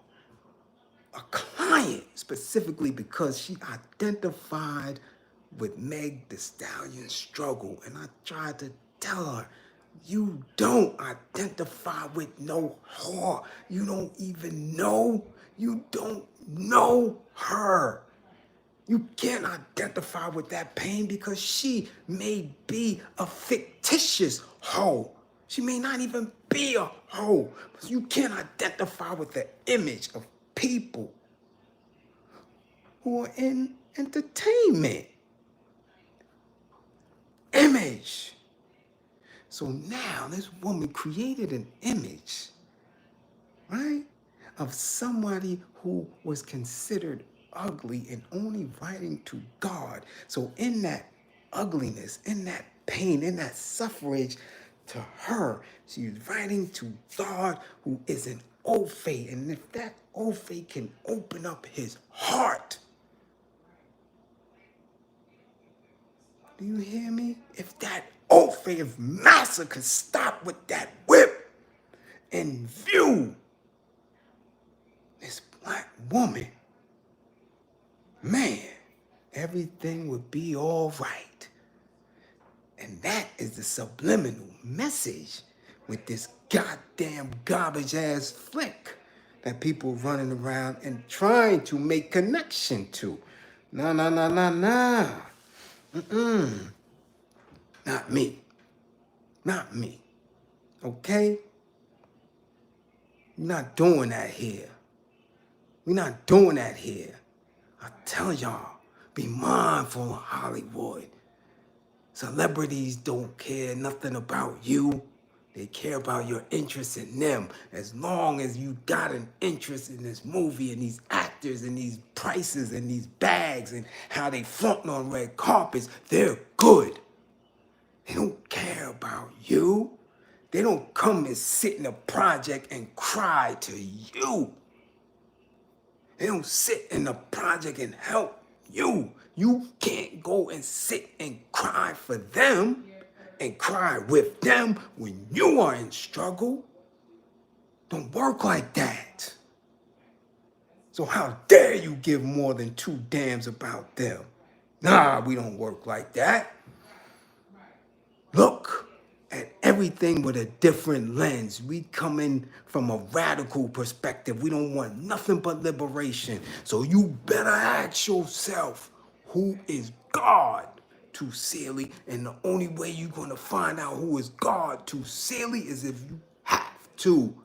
A client, specifically because she identified with Meg Thee Stallion's struggle. And I tried to tell her, you don't identify with no whore. You don't even know. You don't know her. You can't identify with that pain because she may be a fictitious hoe. She may not even be a hoe. But you can't identify with the image of people who are in entertainment, image. So now this woman created an image, right, of somebody who was considered ugly and only writing to God. So in that ugliness, in that pain, in that suffrage, to her, she's writing to God who is an Ophe. And if that Ophe can open up his heart, do you hear me? If that Ophe, if Massa could stop with that whip and view this black woman, man, everything would be all right. And that is the subliminal message with this goddamn garbage ass flick that people running around and trying to make connection to. Nah. Not me. Not me. Okay? We're not doing that here. We're not doing that here. I tell y'all, be mindful of Hollywood. Celebrities don't care nothing about you. They care about your interest in them. As long as you got an interest in this movie and these actors and these prices and these bags and how they flaunting on red carpets, they're good. They don't care about you. They don't come and sit in a project and cry to you. They don't sit in the project and help you. You can't go and sit and cry for them and cry with them when you are in struggle. Don't work like that. So how dare you give more than 2 damns about them? Nah, we don't work like that. Look at everything with a different lens. We come in from a radical perspective. We don't want nothing but liberation. So you better ask yourself, who is God to Celie? And the only way you're going to find out who is God to Celie is if you have to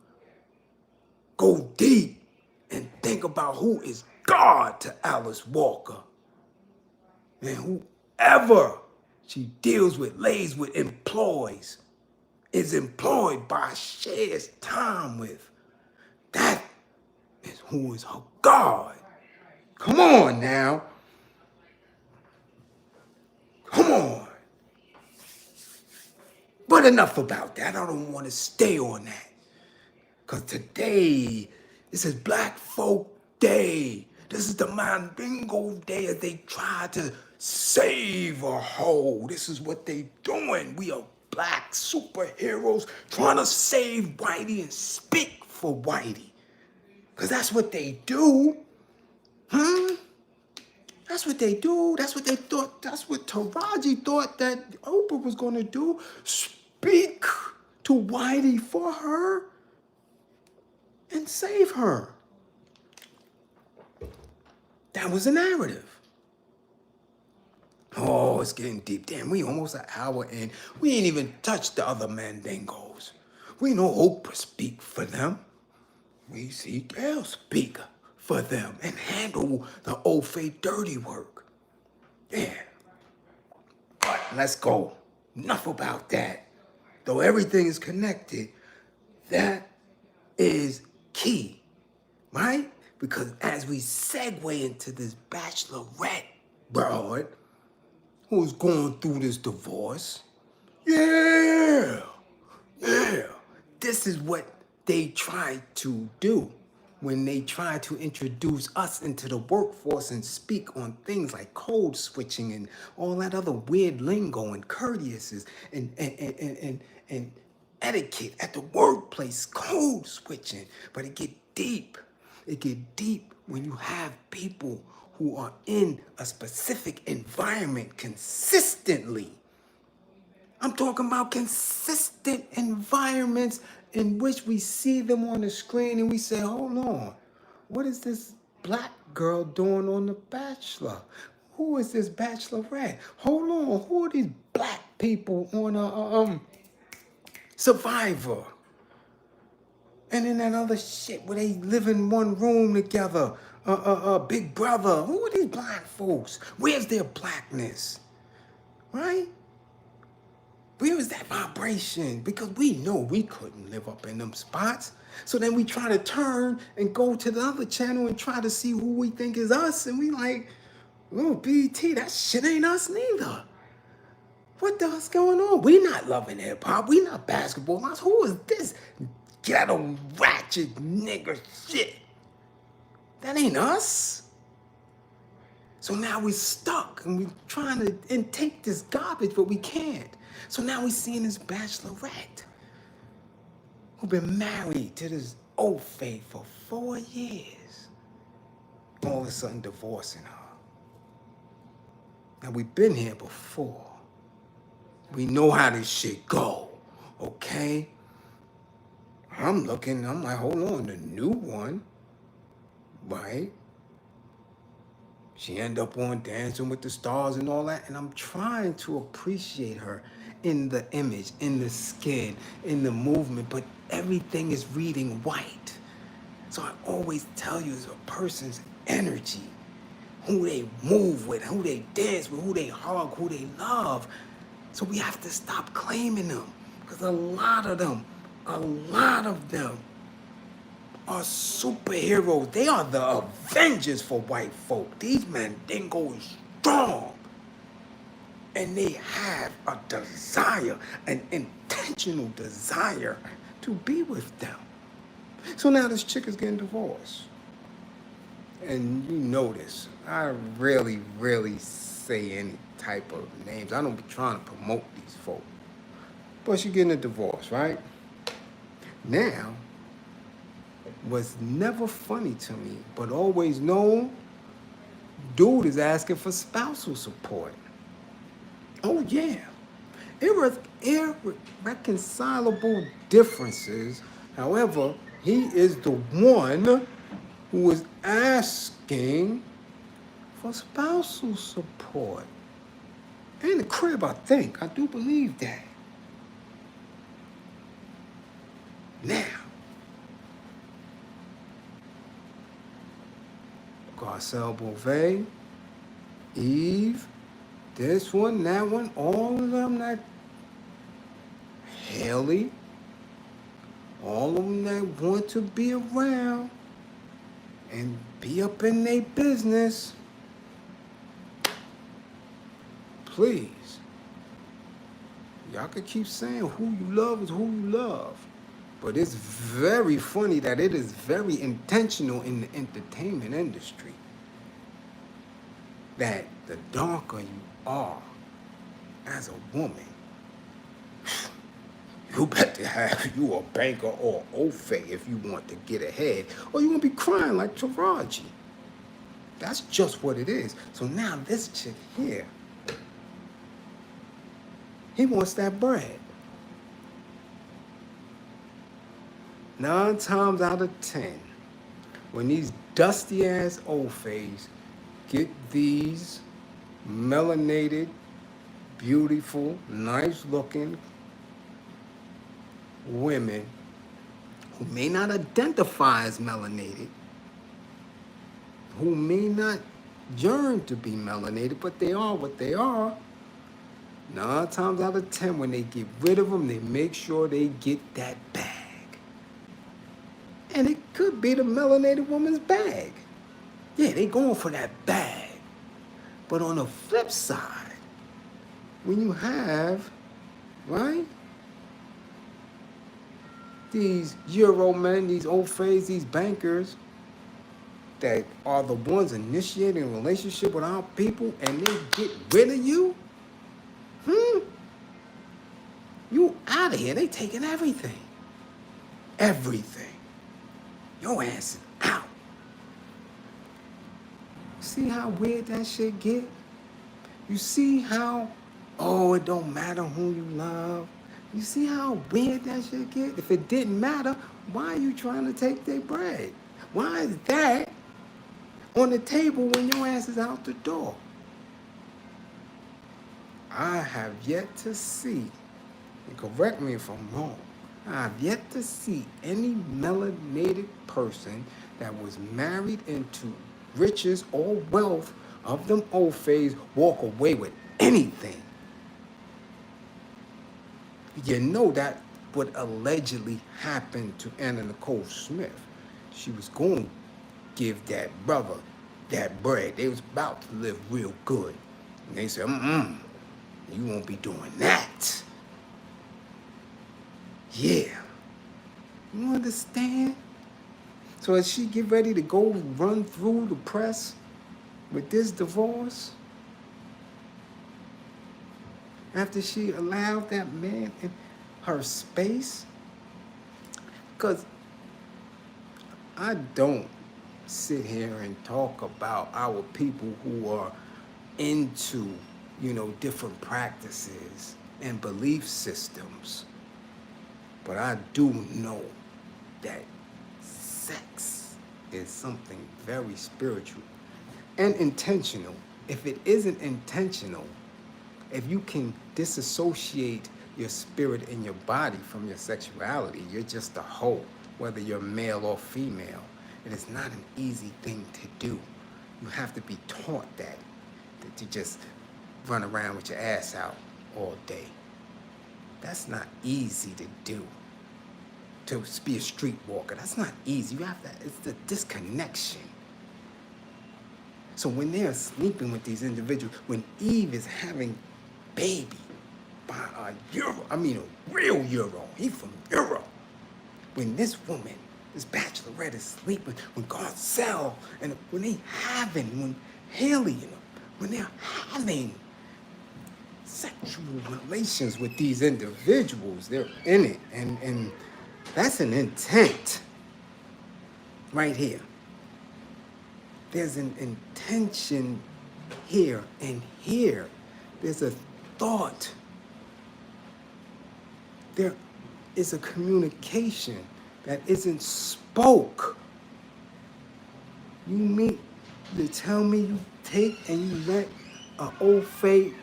go deep and think about who is God to Alice Walker. And whoever she deals with, lays with, employs, is employed by, shares time with. That is who is her God. Come on now. Come on. But enough about that. I don't want to stay on that. Because today, this is Black Folk Day. This is the Mandingo Day as they try to save a hoe. This is what they doing. We are black superheroes trying to save Whitey and speak for Whitey. Because that's what they do. That's what they do. That's what they thought. That's what Taraji thought that Oprah was going to do. Speak to Whitey for her and save her. That was the narrative. Oh, it's getting deep. Damn, we almost an hour in. We ain't even touched the other Mandingos. We know Oprah speak for them. We see Gail speak for them and handle the Ophe dirty work. Yeah. But let's go. Enough about that. Though everything is connected, that is key, right? Because as we segue into this bachelorette broad who's going through this divorce, yeah, this is what they try to do when they try to introduce us into the workforce and speak on things like code switching and all that other weird lingo and courtesies and etiquette at the workplace, code switching. But it get deep. It get deep when you have people who are in a specific environment consistently. I'm talking about consistent environments in which we see them on the screen and we say, hold on, what is this black girl doing on The Bachelor? Who is this bachelorette? Hold on, who are these black people on Survivor? And then that other shit where they live in one room together. Big Brother. Who are these black folks? Where's their blackness? Right? Where is that vibration? Because we know we couldn't live up in them spots. So then we try to turn and go to the other channel and try to see who we think is us. And we like, oh, BT, that shit ain't us neither. What the hell's going on? We not loving hip hop. We not basketball. Who is this ghetto ratchet nigga shit? That ain't us. So now we're stuck and we're trying to intake this garbage, but we can't. So now we're seeing this bachelorette who been married to this old faith for 4 years. All of a sudden divorcing her. Now we've been here before. We know how this shit go, okay? I'm looking, I'm like, hold on, the new one, right? She end up on Dancing with the Stars and all that, and I'm trying to appreciate her in the image, in the skin, in the movement, but everything is reading white. So I always tell you it's a person's energy, who they move with, who they dance with, who they hug, who they love. So we have to stop claiming them, because a lot of them are superheroes. They are the Avengers for white folk. These Mandingos strong. And they have a desire, an intentional desire to be with them. So now this chick is getting divorced. And you know this. I rarely say any type of names. I don't be trying to promote these folk. But she's getting a divorce, right? Now, what's never funny to me, but always known, dude is asking for spousal support. Oh yeah. Irreconcilable differences. However, he is the one who is asking for spousal support. In the crib, I think. I do believe that. Now, Garcelle Beauvais, Eve, this one, that one, all of them that, Haley, all of them that want to be around and be up in their business, please, y'all can keep saying who you love is who you love. But it's very funny that it is very intentional in the entertainment industry that the darker you are as a woman, you better have you a banker or Ofe if you want to get ahead, or you're gonna be crying like Taraji. That's just what it is. So now this chick here, he wants that bread. 9 times out of 10, when these dusty ass Ofes get these melanated, beautiful, nice looking women who may not identify as melanated, who may not yearn to be melanated, but they are what they are. 9 times out of 10, when they get rid of them, they make sure they get that bag. And it could be the melanated woman's bag. Yeah, they going for that bag. But on the flip side, when you have, right, these Euro men, these Ofes, these bankers that are the ones initiating a relationship with our people, and they get rid of you, you out of here. They taking everything. Everything. Your ass is out. See how weird that shit get? You see how, oh, it don't matter who you love. You see how weird that shit get? If it didn't matter, why are you trying to take their bread? Why is that on the table when your ass is out the door? I have yet to see, and correct me if I'm wrong, I have yet to see any melanated person that was married into riches or wealth of them old fays walk away with anything. You know that what allegedly happened to Anna Nicole Smith. She was going to give that brother that bread. They was about to live real good. And they said, you won't be doing that. Yeah. You understand? So as she get ready to go run through the press with this divorce, after she allowed that man in her space, because I don't sit here and talk about our people who are into, different practices and belief systems. But I do know that sex is something very spiritual and intentional. If it isn't intentional, if you can disassociate your spirit and your body from your sexuality, you're just a hoe, whether you're male or female. It is not an easy thing to do. You have to be taught that you just run around with your ass out all day. That's not easy to do. To be a streetwalker, that's not easy. You have that. It's the disconnection. So when they're sleeping with these individuals, when Eve is having baby by a real Euro, he's from Europe. When this woman, this bachelorette is sleeping, when Garcelle, and when Haley, when they're having sexual relations with these individuals, they're in it, and that's an intent right here. There's an intention here and here. There's a thought. There is a communication that isn't spoke. You tell me you take and you let an old fate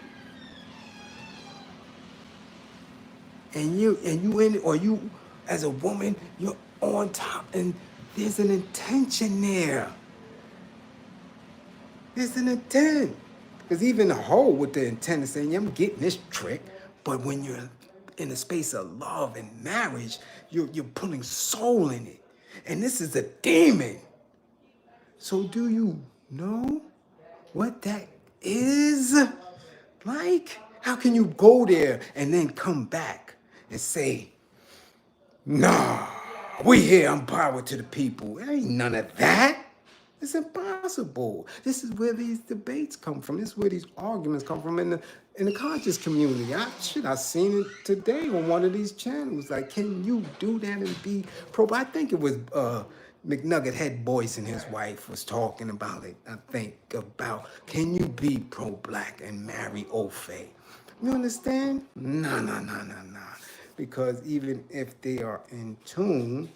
and you in it, or you as a woman, you're on top, and there's an intention there. There's an intent. Because even a hoe with the intent of saying, yeah, I'm getting this trick, but when you're in a space of love and marriage, you're putting soul in it. And this is a demon. So do you know what that is like? How can you go there and then come back and say, nah, we here, I'm power to the people? There ain't none of that. It's impossible. This is where these debates come from. This is where these arguments come from in the conscious community. I seen it today on one of these channels. Like, can you do that and be pro? I think it was McNugget Head Boyce and his wife was talking about it. I think about, can you be pro-black and marry Ofe? You understand? Nah. Because even if they are in tune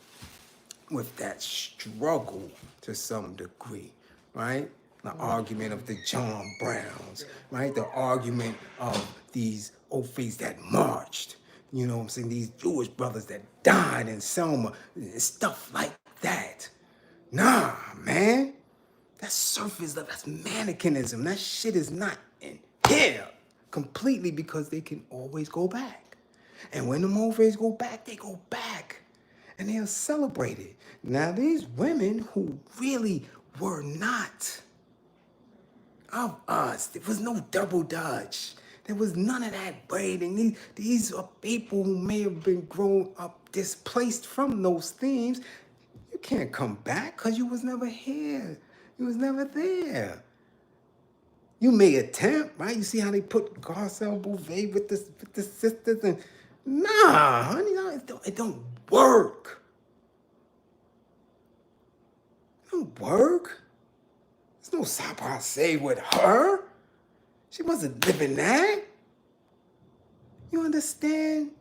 with that struggle to some degree, right? The argument of the John Browns, right? The argument of these Ophis that marched, you know what I'm saying? These Jewish brothers that died in Selma, stuff like that. Nah, man. That's surface level, that's mannequinism. That shit is not in here completely, because they can always go back. And when the Ophis go back, they go back. And they are celebrated. Now, these women who really were not of us, there was no double dutch. There was none of that braiding. These are people who may have been grown up displaced from those themes. You can't come back because you was never here. You was never there. You may attempt, right? You see how they put Garcelle Bouvet with the sisters, and nah, honey, no, it don't work. It don't work. There's no sapase with her. She wasn't living that. You understand?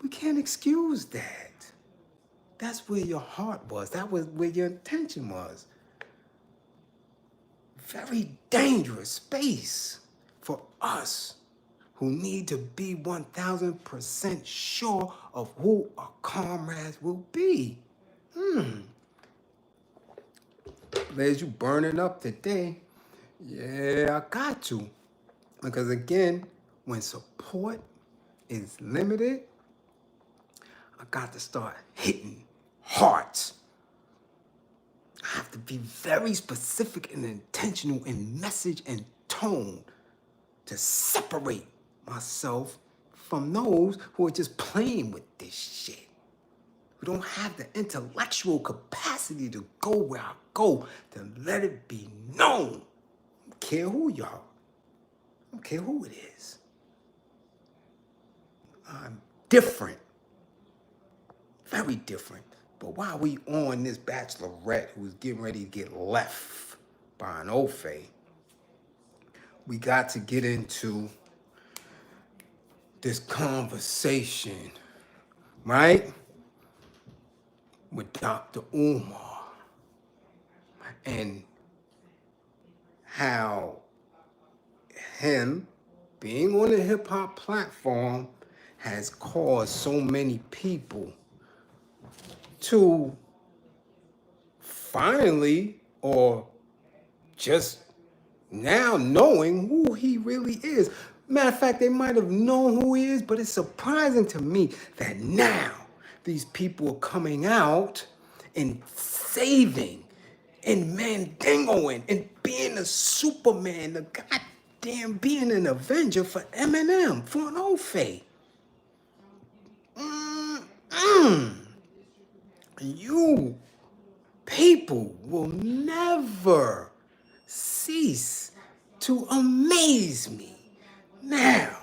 We can't excuse that. That's where your heart was. That was where your intention was. Very dangerous space for us who need to be 1000% sure of who our comrades will be. Bliz, you burning up today. Yeah, I got to. Because again, when support is limited, I got to start hitting hearts. I have to be very specific and intentional in message and tone to separate myself from those who are just playing with this shit. We don't have the intellectual capacity to go where I go, to let it be known. I don't care who y'all. I don't care who it is. I'm different. Very different. But while we on this bachelorette who's getting ready to get left by an Ofe, we got to get into this conversation, right? With Dr. Umar and how him being on the hip hop platform has caused so many people to finally, or just now knowing who he really is. Matter of fact, they might have known who he is, but it's surprising to me that now these people are coming out and saving and Mandingoing and being a Superman, the goddamn being an Avenger for Eminem, for an Ofe. You people will never cease to amaze me. Now,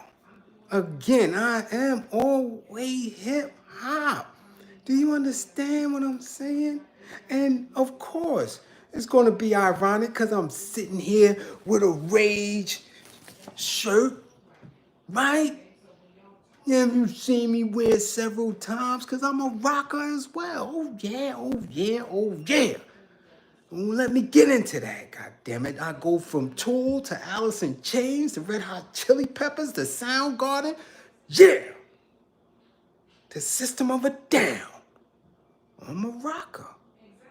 again, I am always hip hop. Do you understand what I'm saying? And of course, it's going to be ironic because I'm sitting here with a Rage shirt, right? Yeah, you've seen me wear it several times because I'm a rocker as well. Oh yeah, oh yeah, oh yeah. Don't let me get into that, God damn it! I go from Tool to Alice in Chains to Red Hot Chili Peppers to Soundgarden. Yeah. To System of a Down. I'm a rocker.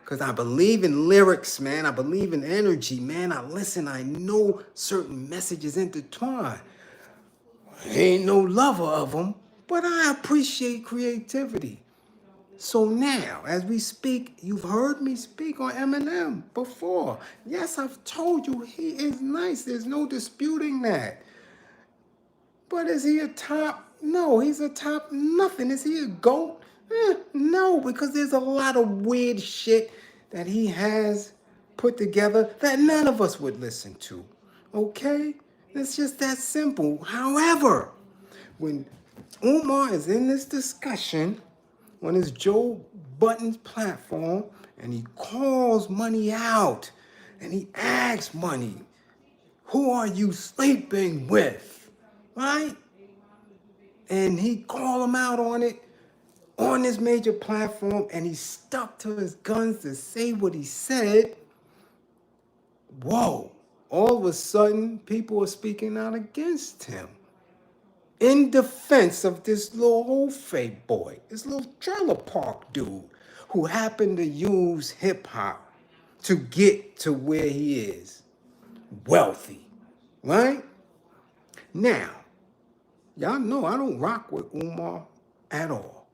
Because I believe in lyrics, man. I believe in energy, man. I listen. I know certain messages intertwine. I ain't no lover of them, but I appreciate creativity. So now, as we speak, you've heard me speak on Eminem before. Yes, I've told you he is nice. There's no disputing that. But is he a top? No, he's a top nothing. Is he a GOAT? No, because there's a lot of weird shit that he has put together that none of us would listen to. Okay? It's just that simple. However, when Umar is in this discussion on his Joe Budden's platform and he calls money out and he asks money, who are you sleeping with? Right? And he called him out on it on this major platform and he stuck to his guns to say what he said. Whoa. All of a sudden, people are speaking out against him in defense of this little Ofe boy, this little trailer park dude who happened to use hip hop to get to where he is, wealthy, right? Now, y'all know I don't rock with Umar at all.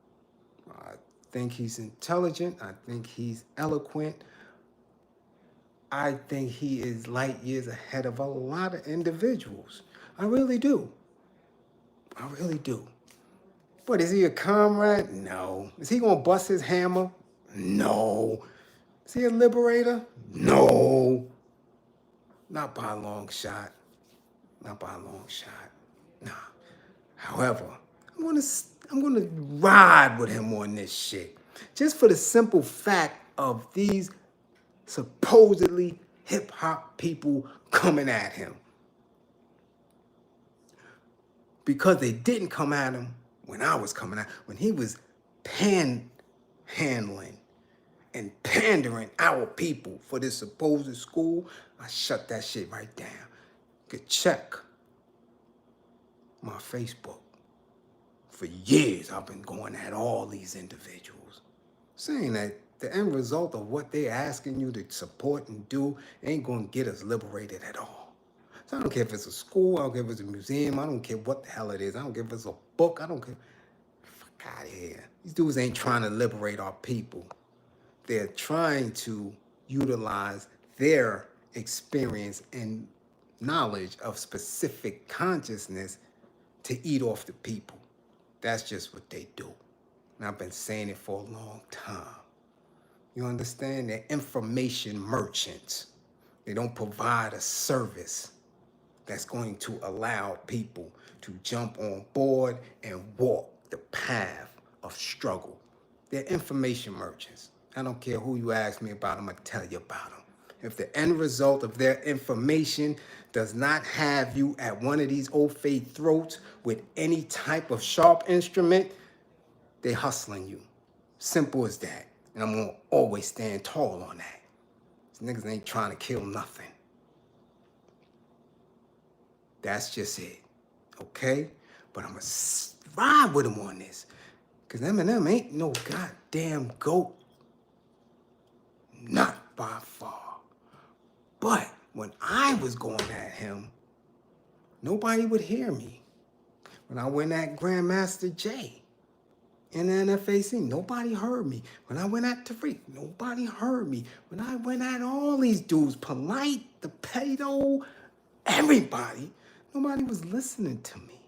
I think he's intelligent. I think he's eloquent. I think he is light years ahead of a lot of individuals. I really do. I really do. But is he a comrade? No. Is he going to bust his hammer? No. Is he a liberator? No. Not by a long shot. Not by a long shot. Nah. However, I'm gonna ride with him on this shit. Just for the simple fact of these supposedly hip-hop people coming at him. Because they didn't come at him when I was coming at, when he was panhandling and pandering our people for this supposed school, I shut that shit right down. You could check my Facebook. For years, I've been going at all these individuals, saying that The end result of what they're asking you to support and do ain't going to get us liberated at all. So I don't care if it's a school, I don't care if it's a museum, I don't care what the hell it is, I don't care if it's a book, I don't care. Fuck out of here. These dudes ain't trying to liberate our people. They're trying to utilize their experience and knowledge of specific consciousness to eat off the people. That's just what they do. And I've been saying it for a long time. You understand? They're information merchants. They don't provide a service that's going to allow people to jump on board and walk the path of struggle. They're information merchants. I don't care who you ask me about, I'm going to tell you about them. If the end result of their information does not have you at one of these old faith throats with any type of sharp instrument, they hustling you. Simple as that. And I'm going to always stand tall on that. These niggas ain't trying to kill nothing. That's just it. Okay? But I'm going to ride with them on this. Because Eminem ain't no goddamn goat. Not by far. But when I was going at him, nobody would hear me. When I went at Grandmaster Jay in the NFAC, nobody heard me. When I went at Tariq, nobody heard me. When I went at all these dudes, Polite, the pedo, everybody, nobody was listening to me.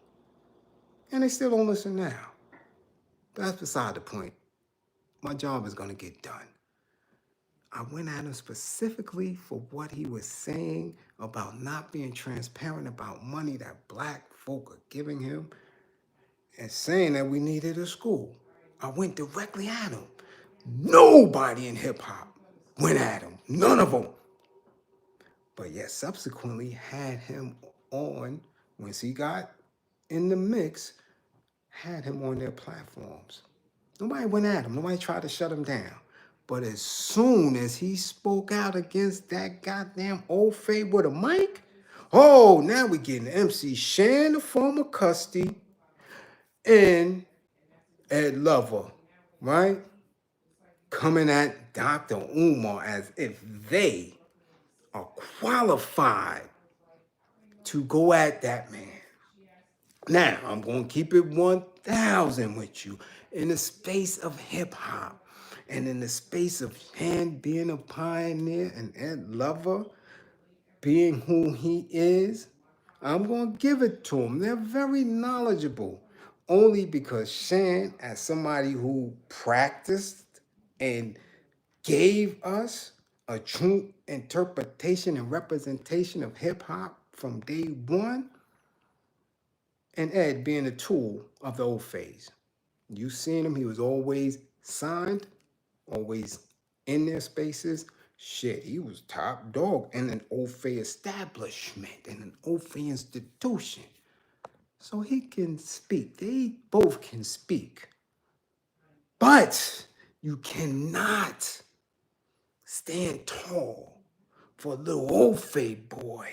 And they still don't listen now. But that's beside the point. My job is going to get done. I went at him specifically for what he was saying about not being transparent about money that black folk are giving him and saying that we needed a school. I went directly at him. Nobody in hip hop went at him. None of them. But yet subsequently had him on, once he got in the mix, had him on their platforms. Nobody went at him. Nobody tried to shut him down. But as soon as he spoke out against that goddamn old fade with a mic, oh, now we're getting MC Shan, the former Custody, and Ed Lover, right? Coming at Dr. Umar as if they are qualified to go at that man. Now, I'm going to keep it 1,000 with you. In the space of hip-hop and in the space of Shan being a pioneer and Ed Lover being who he is, I'm going to give it to them. They're very knowledgeable. Only because Shan, as somebody who practiced and gave us a true interpretation and representation of hip-hop from day one, and Ed being a tool of the old phase. You seen him, he was always signed, always in their spaces. Shit, he was top dog in an old phase establishment, in an old phase institution. So he can speak. They both can speak. But you cannot stand tall for a little old fade boy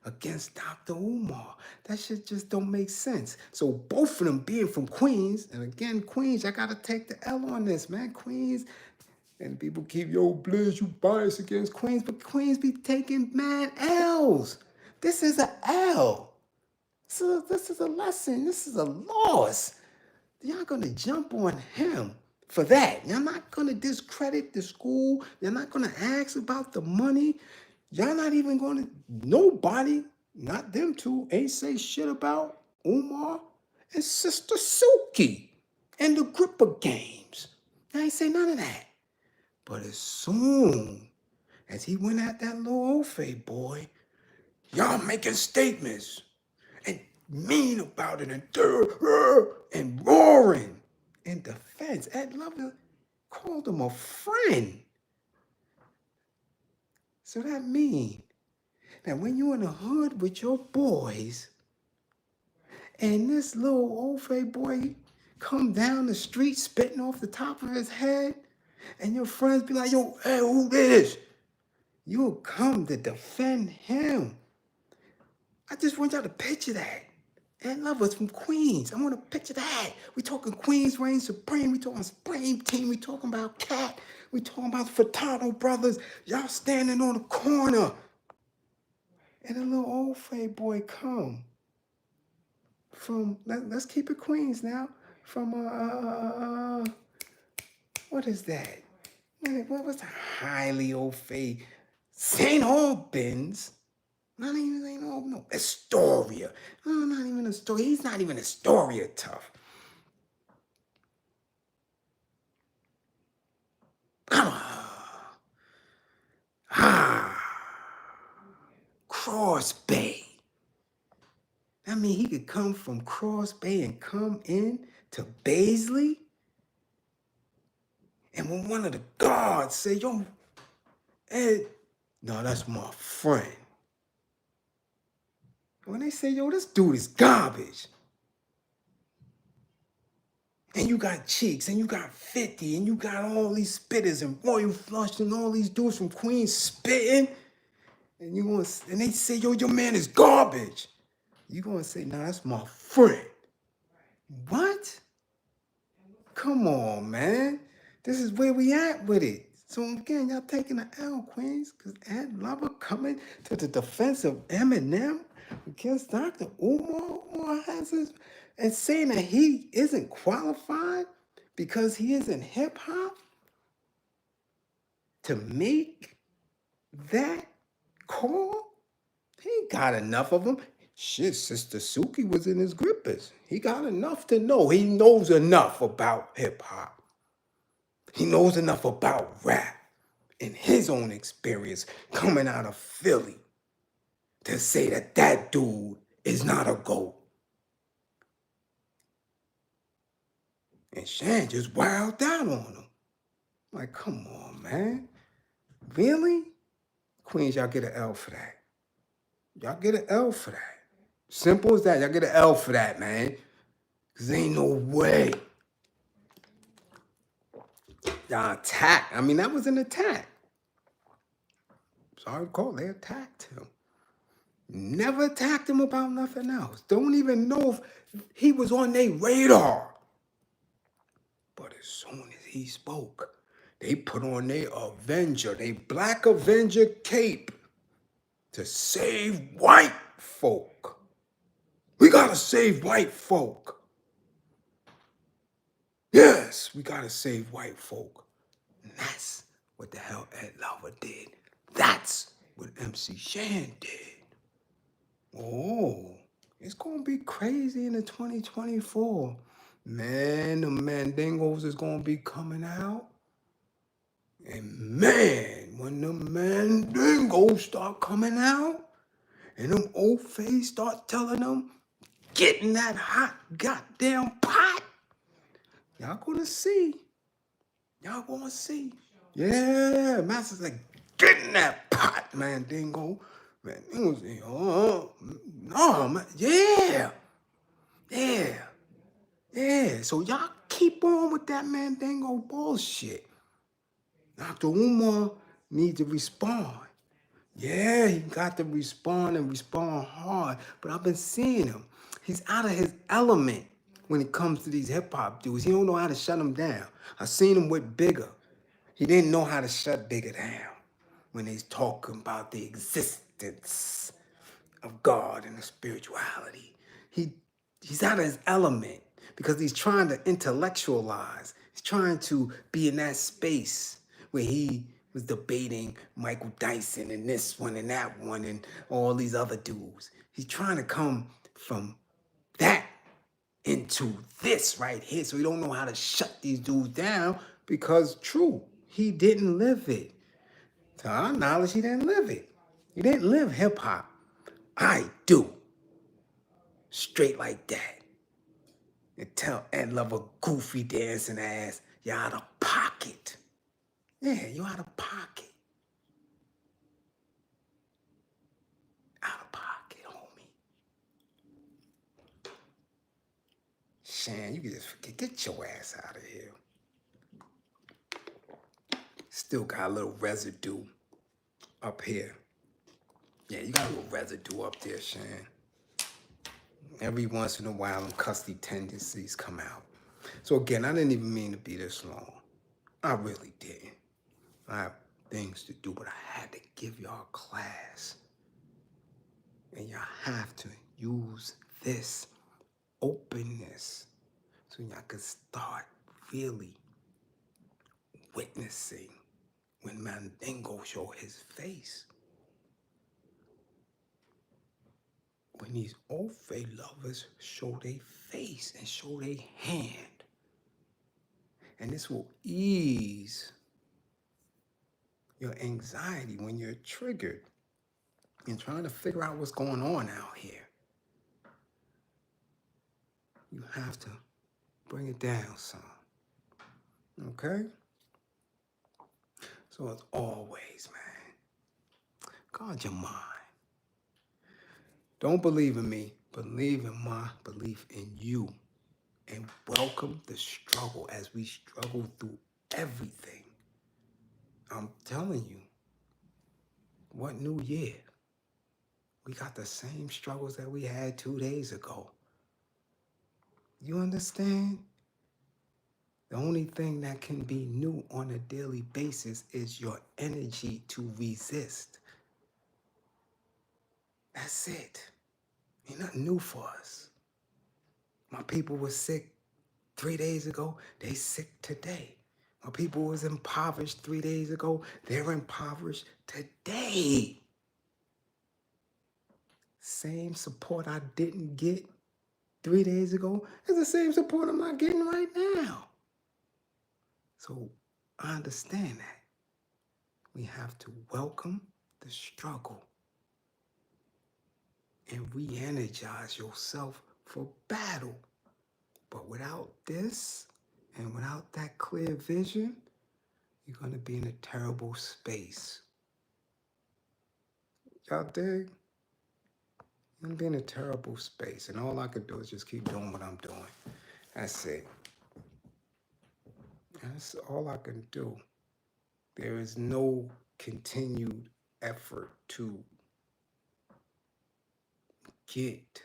against Dr. Umar. That shit just don't make sense. So both of them being from Queens, and again, Queens, I gotta take the L on this, man. Queens, and people keep, yo, Bliz, you biased against Queens, but Queens be taking mad L's. This is a L. So this is a lesson. This is a loss. Y'all gonna jump on him for that. You're not gonna discredit the school. You're not gonna ask about the money. Y'all not even gonna, nobody, not them two, ain't say shit about Umar and Sister Suki and the Gripper games. I ain't say none of that. But as soon as he went at that little Ofe boy, y'all making statements and mean about it and roaring in defense. Ed Lover called him a friend. So that means that when you're in the hood with your boys and this little old fake boy come down the street spitting off the top of his head and your friends be like, yo, hey, who this? You'll come to defend him. I just want y'all to picture that. Ed Lover's from Queens. I want to picture that. We talking Queens reign supreme. We talking Supreme Team. We talking about Cat. We talking about Furtado brothers. Y'all standing on the corner. And a little old fade boy come from, let's keep it Queens now. From, what is that? What was the highly old fade? St. Albans. Not even St. Albans, no. Astoria. No, not even Astoria. He's not even Astoria tough. Cross Bay. I mean, he could come from Cross Bay and come in to Baisley. And when one of the guards say, yo, Ed, no, that's my friend. When they say, yo, this dude is garbage. And you got Cheeks, and you got 50, and you got all these spitters, and Royal Flush, and all these dudes from Queens spitting. And they say, yo, your man is garbage. You gonna say, nah, that's my friend. What? Come on, man. This is where we at with it. So again, y'all taking the L, Queens, because Ed Lover coming to the defense of Eminem against Dr. Umar. Umar has his, and saying that he isn't qualified because he isn't hip hop to make that call. He ain't got enough of them. Shit, Sister Suki was in his grippers. He got enough to know. He knows enough about hip hop. He knows enough about rap in his own experience coming out of Philly to say that that dude is not a GOAT. And Shan just wilded out on him. Like, come on, man. Really? Queens, y'all get an L for that. Y'all get an L for that. Simple as that. Y'all get an L for that, man. Because ain't no way. Y'all attacked. I mean, that was an attack. Sorry to call, they attacked him. Never attacked him about nothing else. Don't even know if he was on their radar. But as soon as he spoke, they put on their Avenger, their Black Avenger cape to save white folk. We gotta save white folk. Yes, we gotta save white folk. And that's what the hell Ed Lover did. That's what MC Shan did. Oh, it's gonna be crazy in the 2024. Man, the Mandingos is gonna be coming out. And man, when the Mandingos start coming out, and them old face start telling them, get in that hot goddamn pot, y'all gonna see. Y'all gonna see. Yeah, Master's like, get in that pot, Mandingo. Mandingo's like, no, man, yeah. So y'all keep on with that Mandingo bullshit. Dr. Umar needs to respond. Yeah, he got to respond and respond hard. But I've been seeing him. He's out of his element when it comes to these hip-hop dudes. He don't know how to shut them down. I've seen him with Bigger. He didn't know how to shut Bigger down when he's talking about the existence of God and the spirituality. He's out of his element because he's trying to intellectualize. He's trying to be in that space where he was debating Michael Dyson and this one and that one and all these other dudes. He's trying to come from that into this right here. So he don't know how to shut these dudes down because true, he didn't live it. To our knowledge, he didn't live it. He didn't live hip hop. I do. Straight like that. And tell Ed Lover goofy dancing ass, you're out of pocket. Yeah, you're out of pocket. Out of pocket, homie. Shan, you can just forget. Get your ass out of here. Still got a little residue up here. Yeah, you got a little residue up there, Shan. Every once in a while, them custody tendencies come out. So again, I didn't even mean to be this long. I really didn't. I have things to do, but I had to give y'all a class. And y'all have to use this openness so y'all can start really witnessing when Mandingo show his face. When these old faith lovers show their face and show their hand. And this will ease your anxiety when you're triggered and trying to figure out what's going on out here. You have to bring it down some. Okay? So as always, man, guard your mind. Don't believe in me. Believe in my belief in you. And welcome the struggle as we struggle through everything. I'm telling you, what new year? We got the same struggles that we had 2 days ago. You understand? The only thing that can be new on a daily basis is your energy to resist. That's it. Ain't nothing new for us. My people were sick 3 days ago. They sick today. My people was impoverished 3 days ago. They're impoverished today. Same support I didn't get 3 days ago is the same support I'm not getting right now. So I understand that. We have to welcome the struggle and re-energize yourself for battle. But without this and without that clear vision, you're going to be in a terrible space. Y'all dig? You're going to be in a terrible space. And all I can do is just keep doing what I'm doing. That's it. That's all I can do. There is no continued effort to get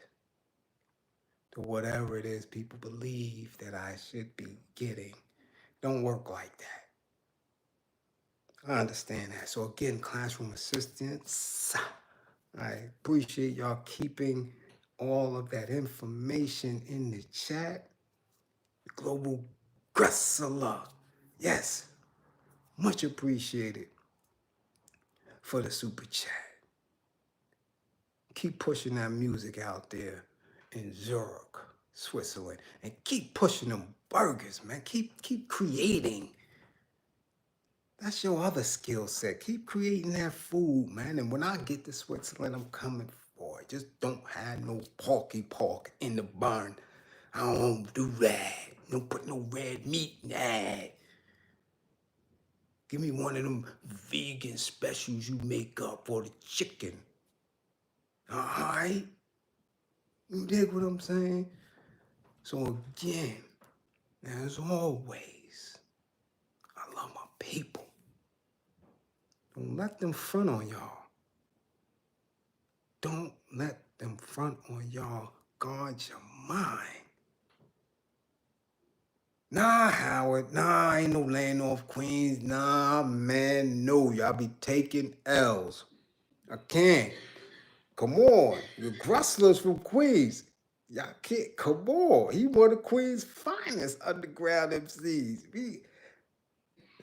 to whatever it is people believe that I should be getting. Don't work like that. I understand that. So again, classroom assistants, I appreciate y'all keeping all of that information in the chat. Global Gressler. Yes, much appreciated for the super chat. Keep pushing that music out there in Zurich, Switzerland. And keep pushing them burgers, man. Keep creating. That's your other skill set. Keep creating that food, man. And when I get to Switzerland, I'm coming for it. Just don't have no porky pork in the barn. I don't do that. Don't put no red meat in that. Give me one of them vegan specials you make up for the chicken. All right? You dig what I'm saying? So again, as always, I love my people. Don't let them front on y'all. Don't let them front on y'all. Guard your mind. Nah, Howard. Nah, ain't no laying off Queens. Nah, man, no. Y'all be taking L's. I can't. Come on. The Grustlers from Queens. Y'all can't. Come on. He one of Queens' finest underground MCs.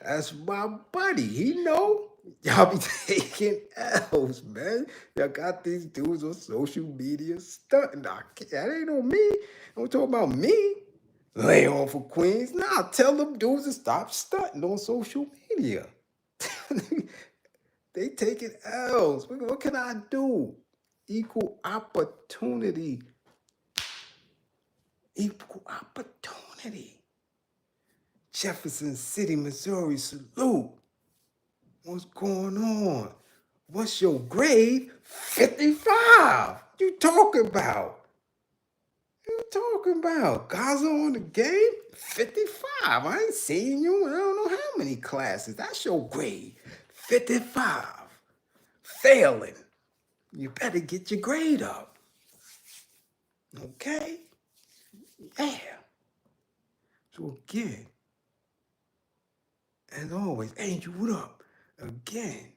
That's my buddy. He know. Y'all be taking L's, man. Y'all got these dudes on social media stunting. That ain't on me. Don't talk about me. Lay on for Queens. Nah, tell them dudes to stop stunting on social media. They taking L's. What can I do? Equal opportunity. Equal opportunity. Jefferson City, Missouri, salute. What's going on? What's your grade? 55. You talking about? You talking about? Gaza on the game? 55. I ain't seen you in I don't know how many classes. That's your grade. 55. Failing. You better get your grade up. Okay? Yeah. So again, as always, Angel, what up? Again,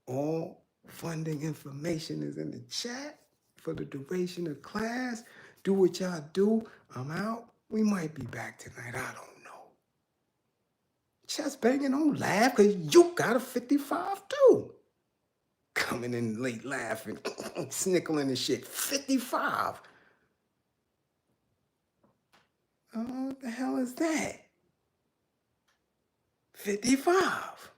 all funding information is in the chat for the duration of class. Do what y'all do. I'm out. We might be back tonight. I don't know. Chest banging, don't laugh, because you got a 55 too. Coming in late laughing, snickling and shit. 55. Oh, what the hell is that? 55.